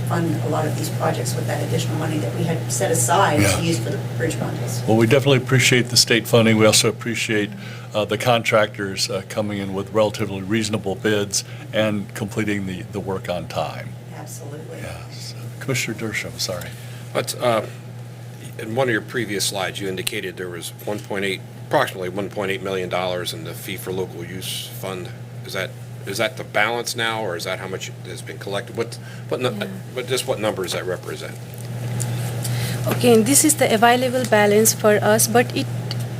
N: fund a lot of these projects with that additional money that we had set aside
E: Yeah.
N: to use for the bridge bundles.
E: Well, we definitely appreciate the state funding. We also appreciate the contractors coming in with relatively reasonable bids and completing the work on time.
N: Absolutely.
E: Yes. Commissioner Dershowitz, sorry.
C: But in one of your previous slides, you indicated there was approximately $1.8 million in the fee for local use fund. Is that the balance now, or is that how much has been collected? What number does that represent?
M: Okay, and this is the available balance for us, but it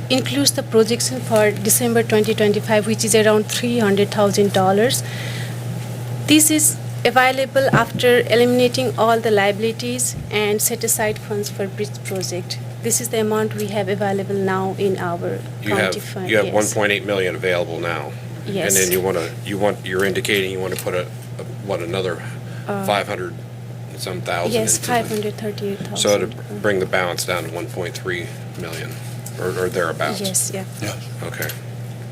M: includes the projection for December 2025, which is around $300,000. This is available after eliminating all the liabilities and set aside funds for bridge project. This is the amount we have available now in our county fund.
C: You have
M: yes.
C: 1.8 million available now.
M: Yes.
C: And then you're indicating you want to put another 500 and some thousand
M: Yes,
C: into
M: 538,000.
C: So to bring the balance down to 1.3 million or thereabouts?
M: Yes, yeah.
E: Yeah.
C: Okay.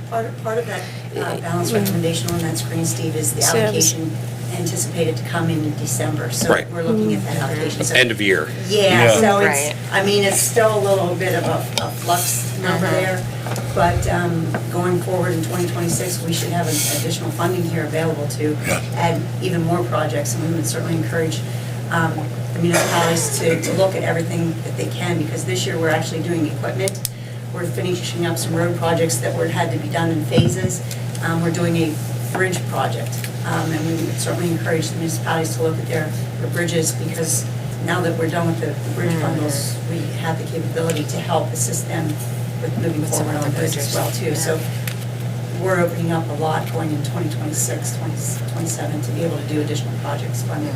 N: Part of that balance recommendation on that screen, Steve, is the
M: So-
N: allocation anticipated to come in December. So
C: Right.
N: we're looking at that allocation. So-
C: End of year.
N: Yeah,
E: Yeah.
N: so
B: Right.
N: it's still a little bit of a flux number there. But going forward in 2026, we should have additional funding here available to
E: Yeah.
N: add even more projects. And we would certainly encourage the municipalities to look at everything that they can, because this year we're actually doing equipment. We're finishing up some road projects that had to be done in phases. We're doing a bridge project. And we would certainly encourage the municipalities to look at their bridges, because now that we're done with the bridge bundles, we have the capability to help assist them with moving
B: With some
N: forward
B: of
N: on
B: the
N: those as
B: bridges,
N: well, too.
B: yeah.
N: So we're opening up a lot going in 2026, 2027 to be able to do additional projects funding.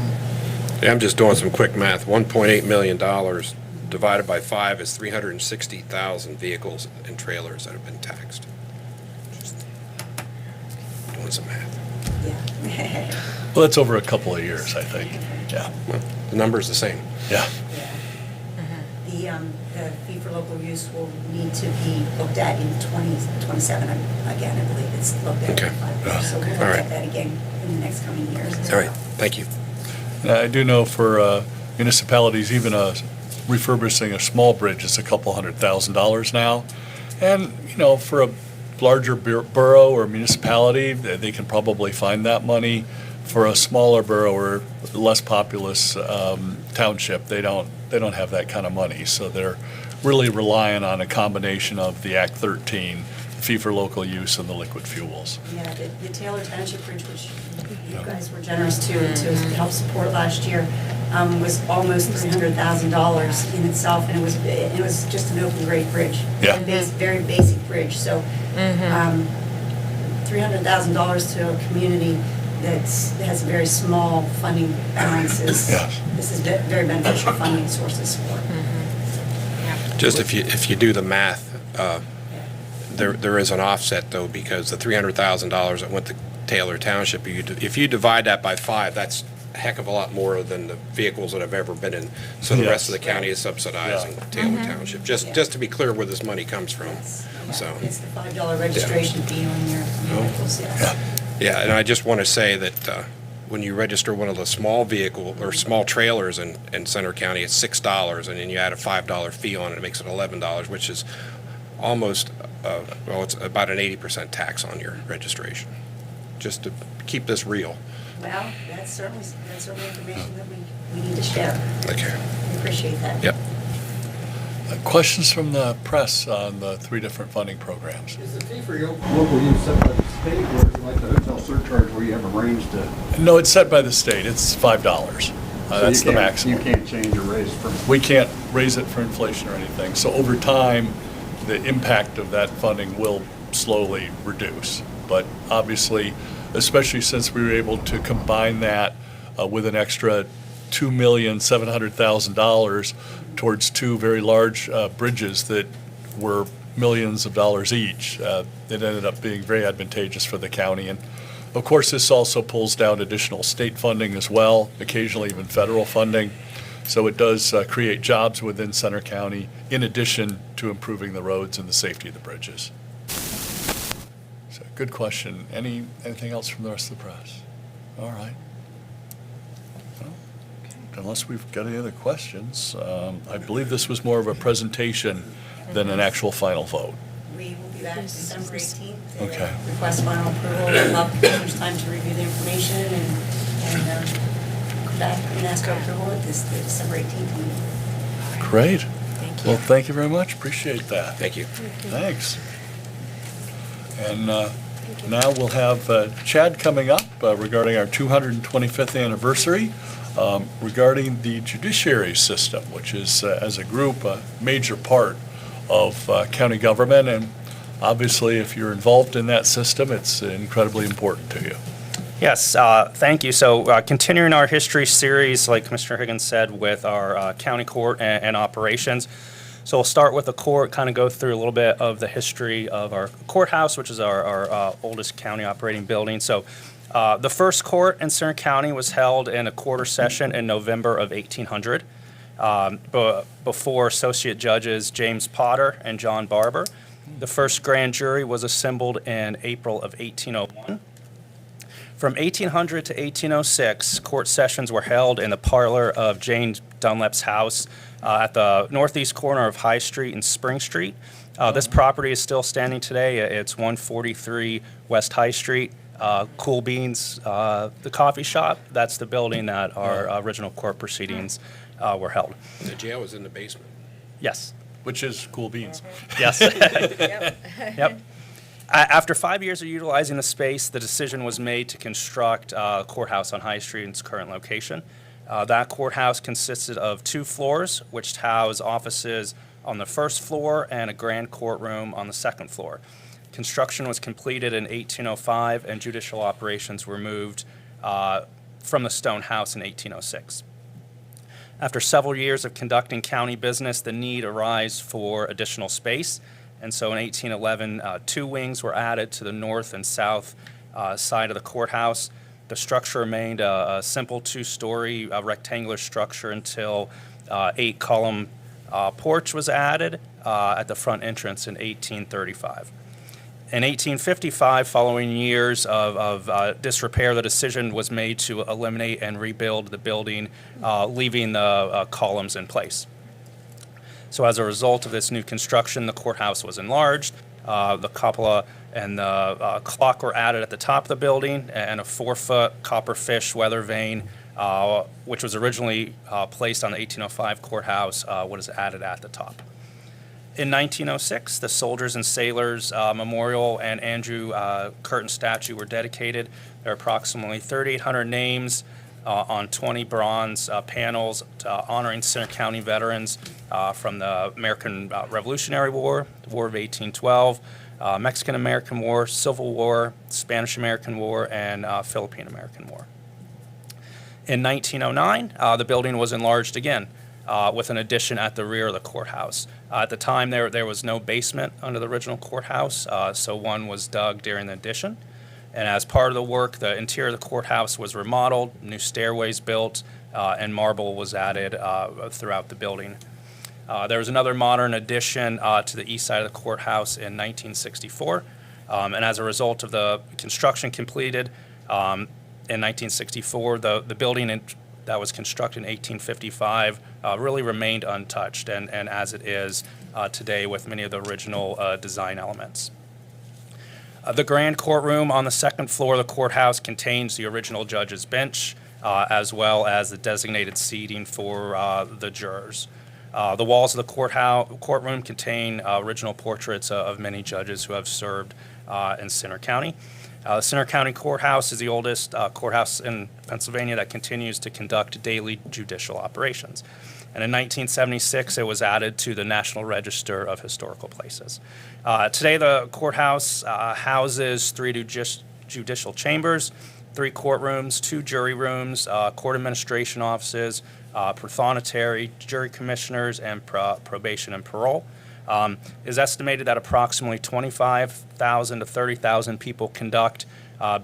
C: Yeah, I'm just doing some quick math. $1.8 million divided by 5 is 360,000 vehicles and trailers that have been taxed. Just doing some math.
N: Yeah.
E: Well, that's over a couple of years, I think. Yeah.
C: Well, the number's the same.
E: Yeah.
N: The fee for local use will need to be looked at in 2027. Again, I believe it's looked at
C: Okay.
N: in 5 years. So we'll look
C: All right.
N: at that again in the next coming years as
C: All right,
N: well.
C: thank you.
E: Now, I do know for municipalities, even refurbishing a small bridge is a couple $100,000 now. And, for a larger borough or municipality, they can probably find that money. For a smaller borough or less populous township, they don't have that kind of money. So they're really relying on a combination of the Act 13, fee for local use, and the liquid fuels.
N: Yeah, the Taylor Township Bridge, which you guys were generous to help support last year, was almost $300,000 in itself, and it was just an open grade bridge.
E: Yeah.
N: Very basic bridge, so $300,000 to a community that has a very small funding balances.
E: Yes.
N: This is very beneficial funding sources for.
C: Just if you do the math, there is an offset though, because the $300,000 that went to Taylor Township, if you divide that by 5, that's a heck of a lot more than the vehicles that have ever been in. So the rest of the county is subsidizing Taylor Township. Just to be clear where this money comes from. So.
N: It's the $5 registration fee on your vehicles, yes.
C: Yeah, and I just want to say that when you register one of the small vehicle or small trailers in Center County, it's $6, and then you add a $5 fee on it, it makes it $11, which is almost, it's about an 80% tax on your registration, just to keep this real.
N: Well, that's certainly information that we need to share.
C: Okay.
N: We appreciate that.
C: Yep.
E: Questions from the press on the 3 different funding programs?
L: Is the fee for your local use set by the state, or is it like the hotel surcharge where you have a range to?
E: No, it's set by the state. It's $5. That's the maximum.
L: You can't change or raise from.
E: We can't raise it for inflation or anything. So over time, the impact of that funding will slowly reduce. But obviously, especially since we were able to combine that with an extra $2,700,000 towards two very large bridges that were millions of dollars each. It ended up being very advantageous for the county. And of course, this also pulls down additional state funding as well, occasionally even federal funding. So it does create jobs within Center County in addition to improving the roads and the safety of the bridges. So good question. Anything else from the rest of the press? All right. Well, unless we've got any other questions, I believe this was more of a presentation than an actual final vote.
N: We will be back December 18th. to
E: Okay.
N: Request final approval. We'd love to give there's time to review the information and come back and ask for approval at this the December 18th meeting.
E: Great.
B: Thank you.
E: Well, thank you very much. Appreciate that.
C: Thank you.
E: Thanks. And now we'll have Chad coming up regarding our 225th anniversary, regarding the judiciary system, which is, as a group, a major part of county government. And obviously, if you're involved in that system, it's incredibly important to you.
O: Yes, thank you. So continuing our history series, like Commissioner Higgins said, with our county court and operations. So we'll start with the court, kind of go through a little bit of the history of our courthouse, which is our oldest county operating building. So the first court in Center County was held in a quarter session in November of 1800 before Associate Judges James Potter and John Barber. The first grand jury was assembled in April of 1801. From 1800 to 1806, court sessions were held in the parlor of Jane Dunlap's house at the northeast corner of High Street and Spring Street. This property is still standing today. It's 143 West High Street. Cool Beans, the coffee shop, that's the building that our original court proceedings were held.
C: The jail was in the basement.
O: Yes.
E: Which is Cool Beans.
O: Yes. Yep. After 5 years of utilizing the space, the decision was made to construct a courthouse on High Street in its current location. That courthouse consisted of 2 floors, which house offices on the first floor and a grand courtroom on the second floor. Construction was completed in 1805, and judicial operations were moved from the stone house in 1806. After several years of conducting county business, the need arose for additional space. And so in 1811, 2 wings were added to the north and south side of the courthouse. The structure remained a simple 2-story rectangular structure until 8-column porch was added at the front entrance in 1835. In 1855, following years of disrepair, the decision was made to eliminate and rebuild the building, leaving the columns in place. So as a result of this new construction, the courthouse was enlarged. The cupola and the clock were added at the top of the building, and a 4-foot copper fish weather vane, which was originally placed on the 1805 courthouse, was added at the top. In 1906, the Soldiers and Sailors Memorial and Andrew Curtin statue were dedicated. There are approximately 3,800 names on 20 bronze panels honoring Center County veterans from the American Revolutionary War, the War of 1812, Mexican-American War, Civil War, Spanish-American War, and Philippine-American War. In 1909, the building was enlarged again with an addition at the rear of the courthouse. At the time, there was no basement under the original courthouse, so one was dug during the addition. And as part of the work, the interior of the courthouse was remodeled, new stairways built, and marble was added throughout the building. There was another modern addition to the east side of the courthouse in 1964. And as a result of the construction completed in 1964, the building that was constructed in 1855 really remained untouched, and as it is today with many of the original design elements. The grand courtroom on the second floor of the courthouse contains the original judge's bench, as well as the designated seating for the jurors. The walls of the courtroom contain original portraits of many judges who have served in Center County. The Center County Courthouse is the oldest courthouse in Pennsylvania that continues to conduct daily judicial operations. And in 1976, it was added to the National Register of Historical Places. Today, the courthouse houses 3 judicial chambers, 3 courtrooms, 2 jury rooms, court administration offices, prothonotary, jury commissioners, and probation and parole. Is estimated that approximately 25,000 to 30,000 people conduct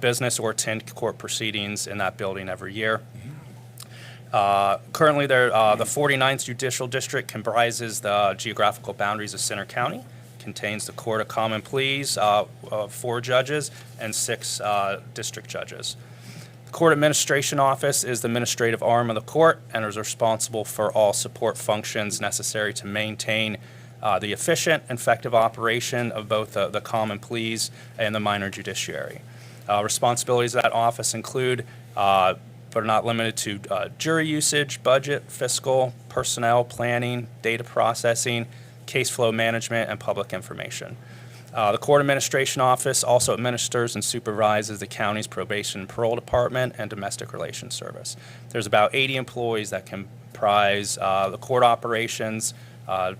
O: business or attend court proceedings in that building every year. Currently, the 49th Judicial District comprises the geographical boundaries of Center County, contains the Court of Common Pleas, 4 judges, and 6 district judges. The Court Administration Office is the administrative arm of the court and is responsible for all support functions necessary to maintain the efficient and effective operation of both the common pleas and the minor judiciary. Responsibilities of that office include, but are not limited to, jury usage, budget, fiscal, personnel, planning, data processing, case flow management, and public information. The Court Administration Office also administers and supervises the county's probation and parole department and domestic relations service. There's about 80 employees that comprise the court operations,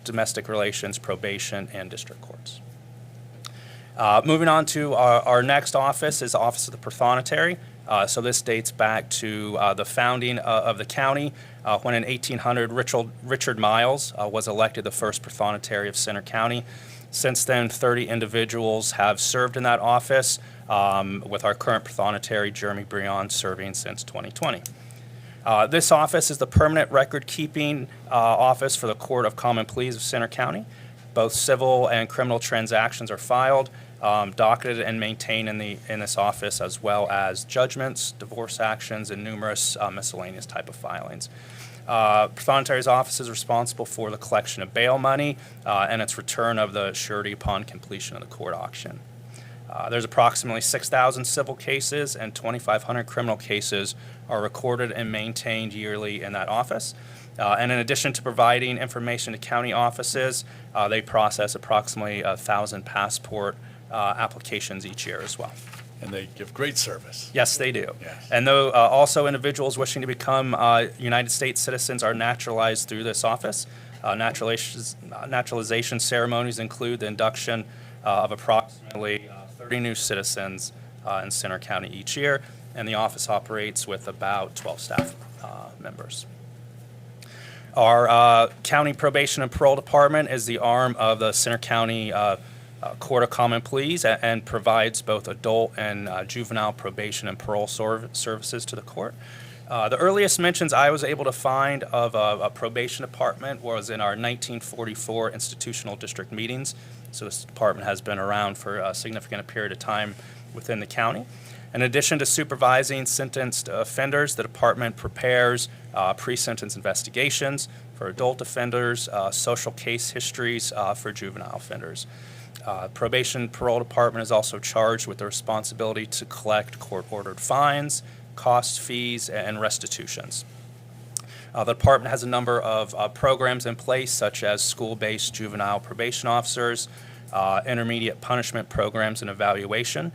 O: domestic relations, probation, and district courts. Moving on to our next office is the Office of the Prothonotary. So this dates back to the founding of the county when in 1800 Richard Miles was elected the first Prothonotary of Center County. Since then, 30 individuals have served in that office, with our current Prothonotary, Jeremy Breon, serving since 2020. This office is the permanent record-keeping office for the Court of Common Pleas of Center County. Both civil and criminal transactions are filed, docketed, and maintained in this office, as well as judgments, divorce actions, and numerous miscellaneous type of filings. Prothonotary's office is responsible for the collection of bail money and its return of the surety upon completion of the court auction. There's approximately 6,000 civil cases and 2,500 criminal cases are recorded and maintained yearly in that office. And in addition to providing information to county offices, they process approximately 1,000 passport applications each year as well.
E: And they give great service.
O: Yes, they do.
E: Yes.
O: And though also individuals wishing to become United States citizens are naturalized through this office. Naturalization ceremonies include the induction of approximately 30 new citizens in Center County each year, and the office operates with about 12 staff members. Our county probation and parole department is the arm of the Center County Court of Common Pleas and provides both adult and juvenile probation and parole services to the court. The earliest mentions I was able to find of a probation department was in our 1944 institutional district meetings. So this department has been around for a significant period of time within the county. In addition to supervising sentenced offenders, the department prepares pre-sentence investigations for adult offenders, social case histories for juvenile offenders. Probation and Parole Department is also charged with the responsibility to collect court-ordered fines, costs, fees, and restitutions. The department has a number of programs in place, such as school-based juvenile probation officers, intermediate punishment programs and evaluation,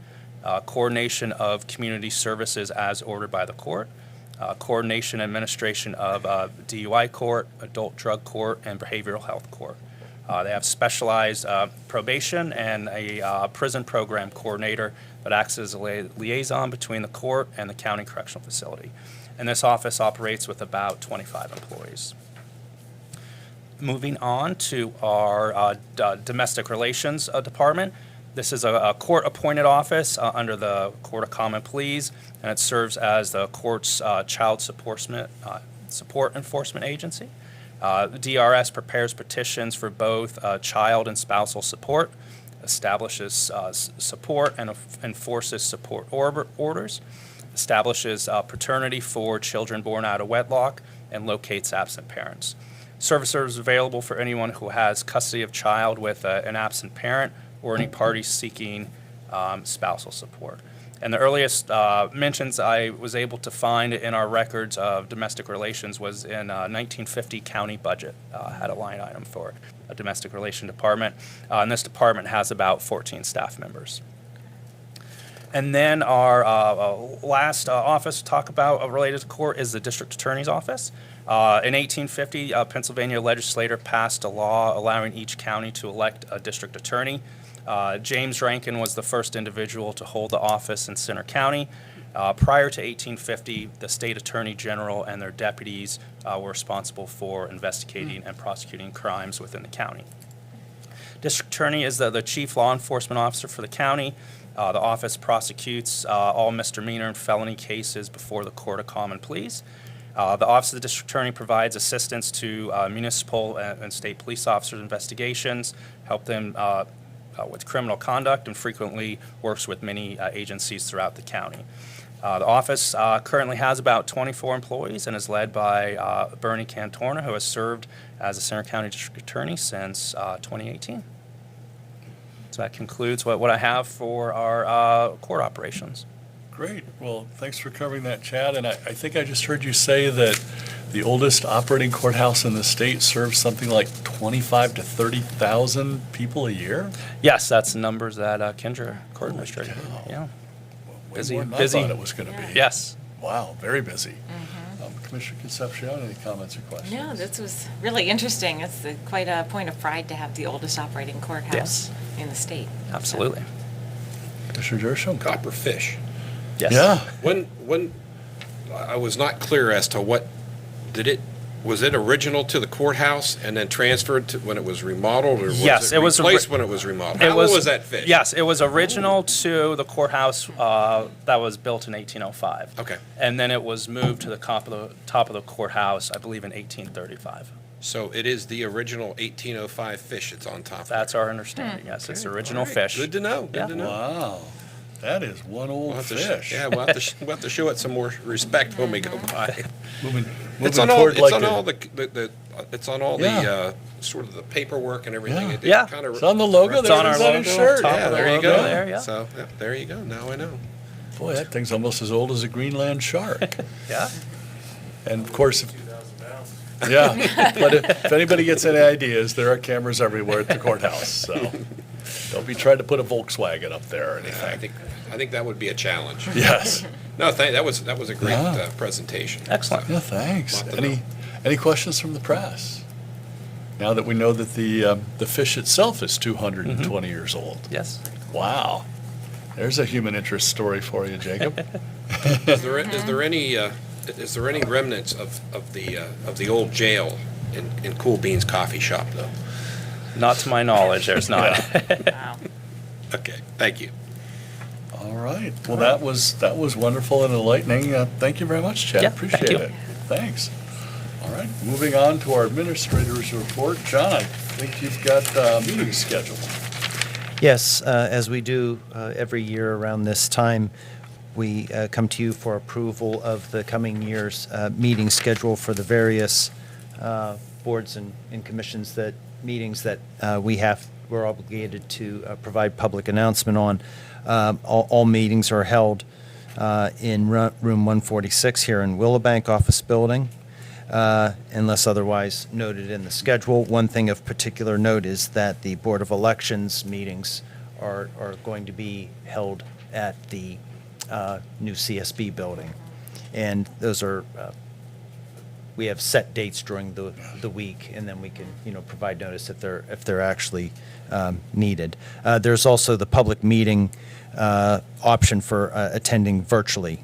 O: coordination of community services as ordered by the court, coordination and administration of DUI court, adult drug court, and behavioral health court. They have specialized probation and a prison program coordinator that acts as a liaison between the court and the county correctional facility. And this office operates with about 25 employees. Moving on to our domestic relations department. This is a court-appointed office under the Court of Common Pleas, and it serves as the court's child support enforcement agency. The DRS prepares petitions for both child and spousal support, establishes support and enforces support orders, establishes paternity for children born out of wedlock, and locates absent parents. Services available for anyone who has custody of child with an absent parent or any party seeking spousal support. And the earliest mentions I was able to find in our records of domestic relations was in 1950 county budget, had a line item for a domestic relation department. And this department has about 14 staff members. And then our last office to talk about related to court is the district attorney's office. In 1850, a Pennsylvania legislator passed a law allowing each county to elect a district attorney. James Rankin was the first individual to hold the office in Center County. Prior to 1850, the state attorney general and their deputies were responsible for investigating and prosecuting crimes within the county. District attorney is the chief law enforcement officer for the county. The office prosecutes all misdemeanor and felony cases before the Court of Common Pleas. The Office of the District Attorney provides assistance to municipal and state police officers' investigations, help them with criminal conduct, and frequently works with many agencies throughout the county. The office currently has about 24 employees and is led by Bernie Cantorna, who has served as a Center County District Attorney since 2018. So that concludes what I have for our court operations.
E: Great. Well, thanks for covering that, Chad. And I think I just heard you say that the oldest operating courthouse in the state serves something like 25 to 30,000 people a year?
O: Yes, that's the numbers that Kendra Court Administrator.
E: cow.
O: Yeah.
E: Way more than I thought it was going to be.
O: Yes.
E: Wow, very busy. Commissioner Concepcion, any comments or questions?
B: No, this was really interesting. It's quite a point of pride to have the oldest operating courthouse in the state.
O: Absolutely.
E: Commissioner Dershowitz?
C: Copper fish.
O: Yes.
E: Yeah.
C: When I was not clear as to was it original to the courthouse and then transferred to when it was remodeled, or was
O: Yes,
C: it
O: it was
C: replaced when it was remodeled? How old was that fish?
O: Yes, it was original to the courthouse that was built in 1805.
C: Okay.
O: And then it was moved to the top of the courthouse, I believe, in 1835.
C: So it is the original 1805 fish that's on top of it.
O: That's our understanding, yes. It's the original fish.
C: Good to know, good to know.
E: Wow. That is one old
C: We'll have to
E: fish.
C: we'll have to show it some more respect when we go by.
E: Moving
C: It's on all,
E: toward
C: it's
E: like
C: on
E: a-
C: all the it's on all
E: Yeah.
C: the, sort of the paperwork and everything.
E: Yeah.
C: It
O: Yeah.
C: kind of.
E: It's on the logo.
O: It's on our
E: There's on
O: logo,
E: his shirt.
O: top
C: Yeah,
O: of the
C: there you
O: logo
C: go.
O: there, yeah.
C: So, yeah, there you go. Now I know.
E: Boy, that thing's almost as old as a Greenland shark.
O: Yeah.
E: And of course, yeah, but if anybody gets any ideas, there are cameras everywhere at the courthouse, so don't be trying to put a Volkswagen up there or anything.
C: I think that would be a challenge.
E: Yes.
C: No, that was a great
E: Yeah.
C: presentation.
O: Excellent.
E: Yeah, thanks.
C: Lot to know.
E: Any questions from the press? Now that we know that the fish itself is 220 years old.
O: Yes.
E: Wow. There's a human interest story for you, Jacob.
C: Is there any remnants of the old jail in Cool Beans Coffee Shop though?
O: Not to my knowledge, there's not.
B: Wow.
C: Okay, thank you.
E: All right. Well, that was wonderful and enlightening. Thank you very much, Chad.
O: Yeah,
E: Appreciate
O: thank you.
E: it. Thanks. All right. Moving on to our administrator's report. John, I think you've got a meeting scheduled.
J: Yes, as we do every year around this time, we come to you for approval of the coming year's meeting schedule for the various boards and commissions meetings that we're obligated to provide public announcement on. All meetings are held in room 146 here in Willowbank Office Building, unless otherwise noted in the schedule. One thing of particular note is that the Board of Elections meetings are going to be held at the new CSB building. And those are, we have set dates during the week, and then we can, provide notice if they're actually needed. There's also the public meeting option for attending virtually,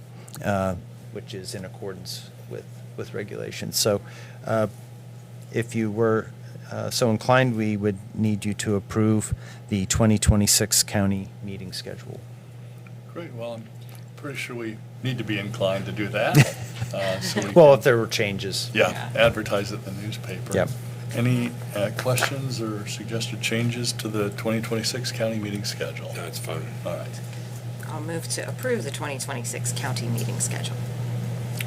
J: which is in accordance with regulations. So if you were so inclined, we would need you to approve the 2026 county meeting schedule.
E: Great. Well, I'm pretty sure we need to be inclined to do that. So we
J: Well,
E: can-
J: if there were changes.
E: Yeah, advertise it in the newspaper.
J: Yep.
E: Any questions or suggested changes to the 2026 county meeting schedule?
C: That's fine.
E: All right.
B: I'll move to approve the 2026 county meeting schedule.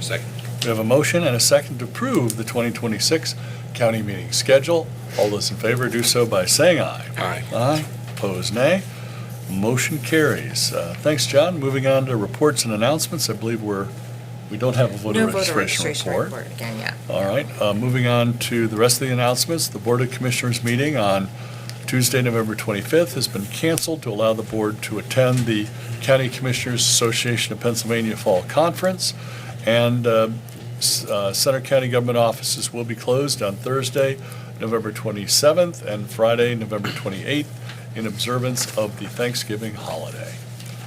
C: Second.
E: We have a motion and a second to approve the 2026 county meeting schedule. All those in favor do so by saying aye.
C: Aye.
E: Aye. Opposed, nay. Motion carries. Thanks, John. Moving on to reports and announcements. I believe we don't have a voter
B: No voter
E: registration
B: registration
E: report.
B: report again, yeah.
E: All right, moving on to the rest of the announcements. The Board of Commissioners meeting on Tuesday, November 25th has been canceled to allow the board to attend the County Commissioners Association of Pennsylvania Fall Conference. And Center County government offices will be closed on Thursday, November 27th, and Friday, November 28th, in observance of the Thanksgiving holiday.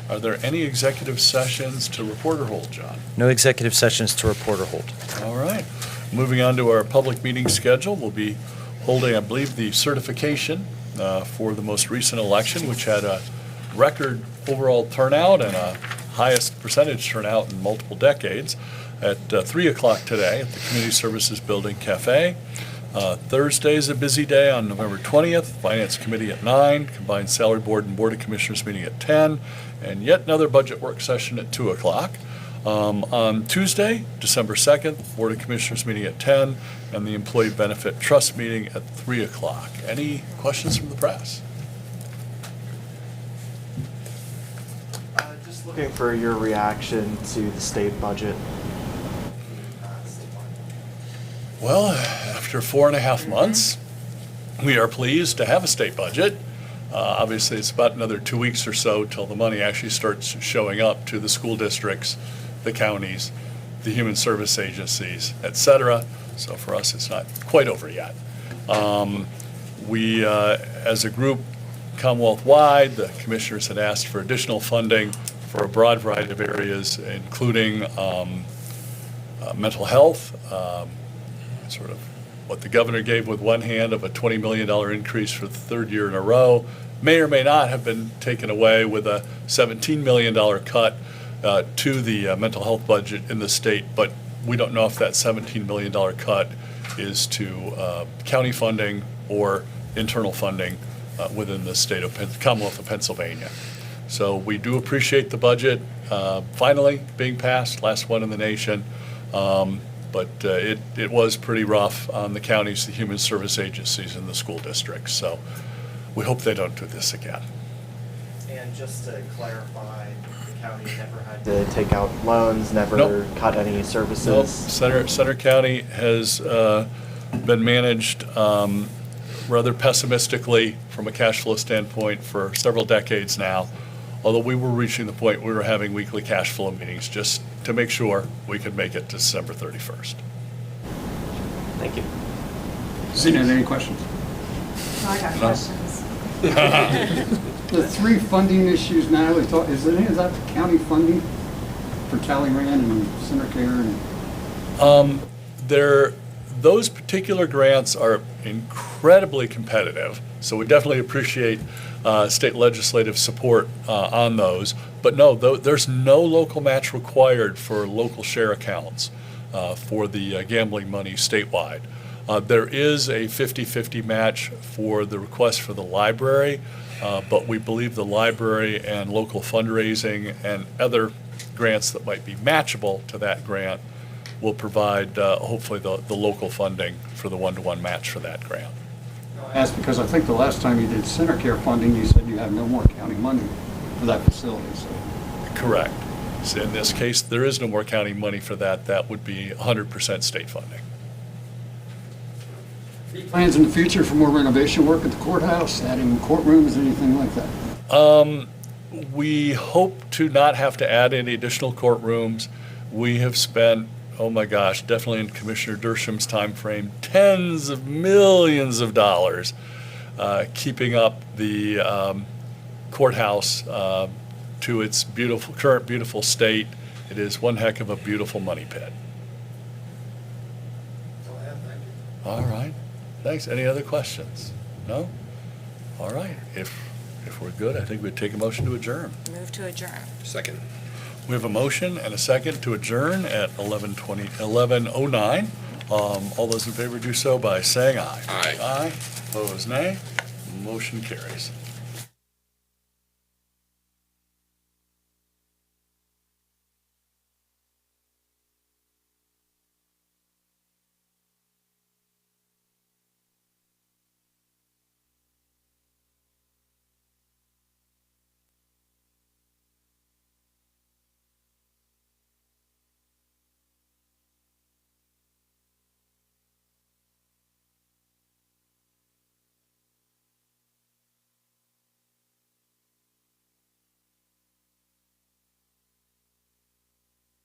E: Are there any executive sessions to report or hold, John?
J: No executive sessions to report or hold.
E: All right. Moving on to our public meeting schedule, we'll be holding, I believe, the certification for the most recent election, which had a record overall turnout and a highest percentage turnout in multiple decades at 3 o'clock today at the Community Services Building Cafe. Thursday is a busy day on November 20th, Finance Committee at 9, Combined Salary Board and Board of Commissioners meeting at 10, and yet another budget work session at 2 o'clock. On Tuesday, December 2nd, Board of Commissioners meeting at 10, and the Employee Benefit Trust meeting at 3 o'clock. Any questions from the press?
P: Just looking for your reaction to the state budget.
E: Well, after 4.5 months, we are pleased to have a state budget. Obviously, it's about another 2 weeks or so till the money actually starts showing up to the school districts, the counties, the human service agencies, et cetera. So for us, it's not quite over yet. We, as a group, Commonwealth-wide, the commissioners had asked for additional funding for a broad variety of areas, including mental health, sort of what the governor gave with one hand of a $20 million increase for the third year in a row may or may not have been taken away with a $17 million cut to the mental health budget in the state, but we don't know if that $17 million cut is to county funding or internal funding within the state of Commonwealth of Pennsylvania. So we do appreciate the budget finally being passed, last one in the nation. But it was pretty rough on the counties, the human service agencies, and the school districts. So we hope they don't do this again.
P: And just to clarify, the county never had to take out loans, never
E: Nope.
P: cut any services?
E: Nope. Center County has been managed rather pessimistically from a cash flow standpoint for several decades now. Although we were reaching the point we were having weekly cash flow meetings just to make sure we could make it to December 31st.
P: Thank you.
L: Zena, any questions?
N: I got
E: No.
N: questions.
L: The three funding issues Natalie talked, is that county funding for Talleyrand and Center Care and?
E: Those particular grants are incredibly competitive, so we definitely appreciate state legislative support on those. But no, there's no local match required for local share accounts for the gambling money statewide. There is a 50-50 match for the request for the library, but we believe the library and local fundraising and other grants that might be matchable to that grant will provide hopefully the local funding for the one-to-one match for that grant.
L: I asked because I think the last time you did Center Care funding, you said you have no more county money for that facility, so.
E: Correct. So in this case, there is no more county money for that. That would be 100% state funding.
L: Plans in the future for more renovation work at the courthouse, adding courtrooms, anything like that?
E: We hope to not have to add any additional courtrooms. We have spent, oh my gosh, definitely in Commissioner Dersham's time frame, tens of millions of dollars keeping up the courthouse to its current beautiful state. It is one heck of a beautiful money pit. All right. Thanks. Any other questions? No? All right. If we're good, I think we'd take a motion to adjourn.
B: Move to adjourn.
C: Second.
E: We have a motion and a second to adjourn at 11:09. All those in favor do so by saying aye.
C: Aye.
E: Aye. Opposed, nay. Motion carries.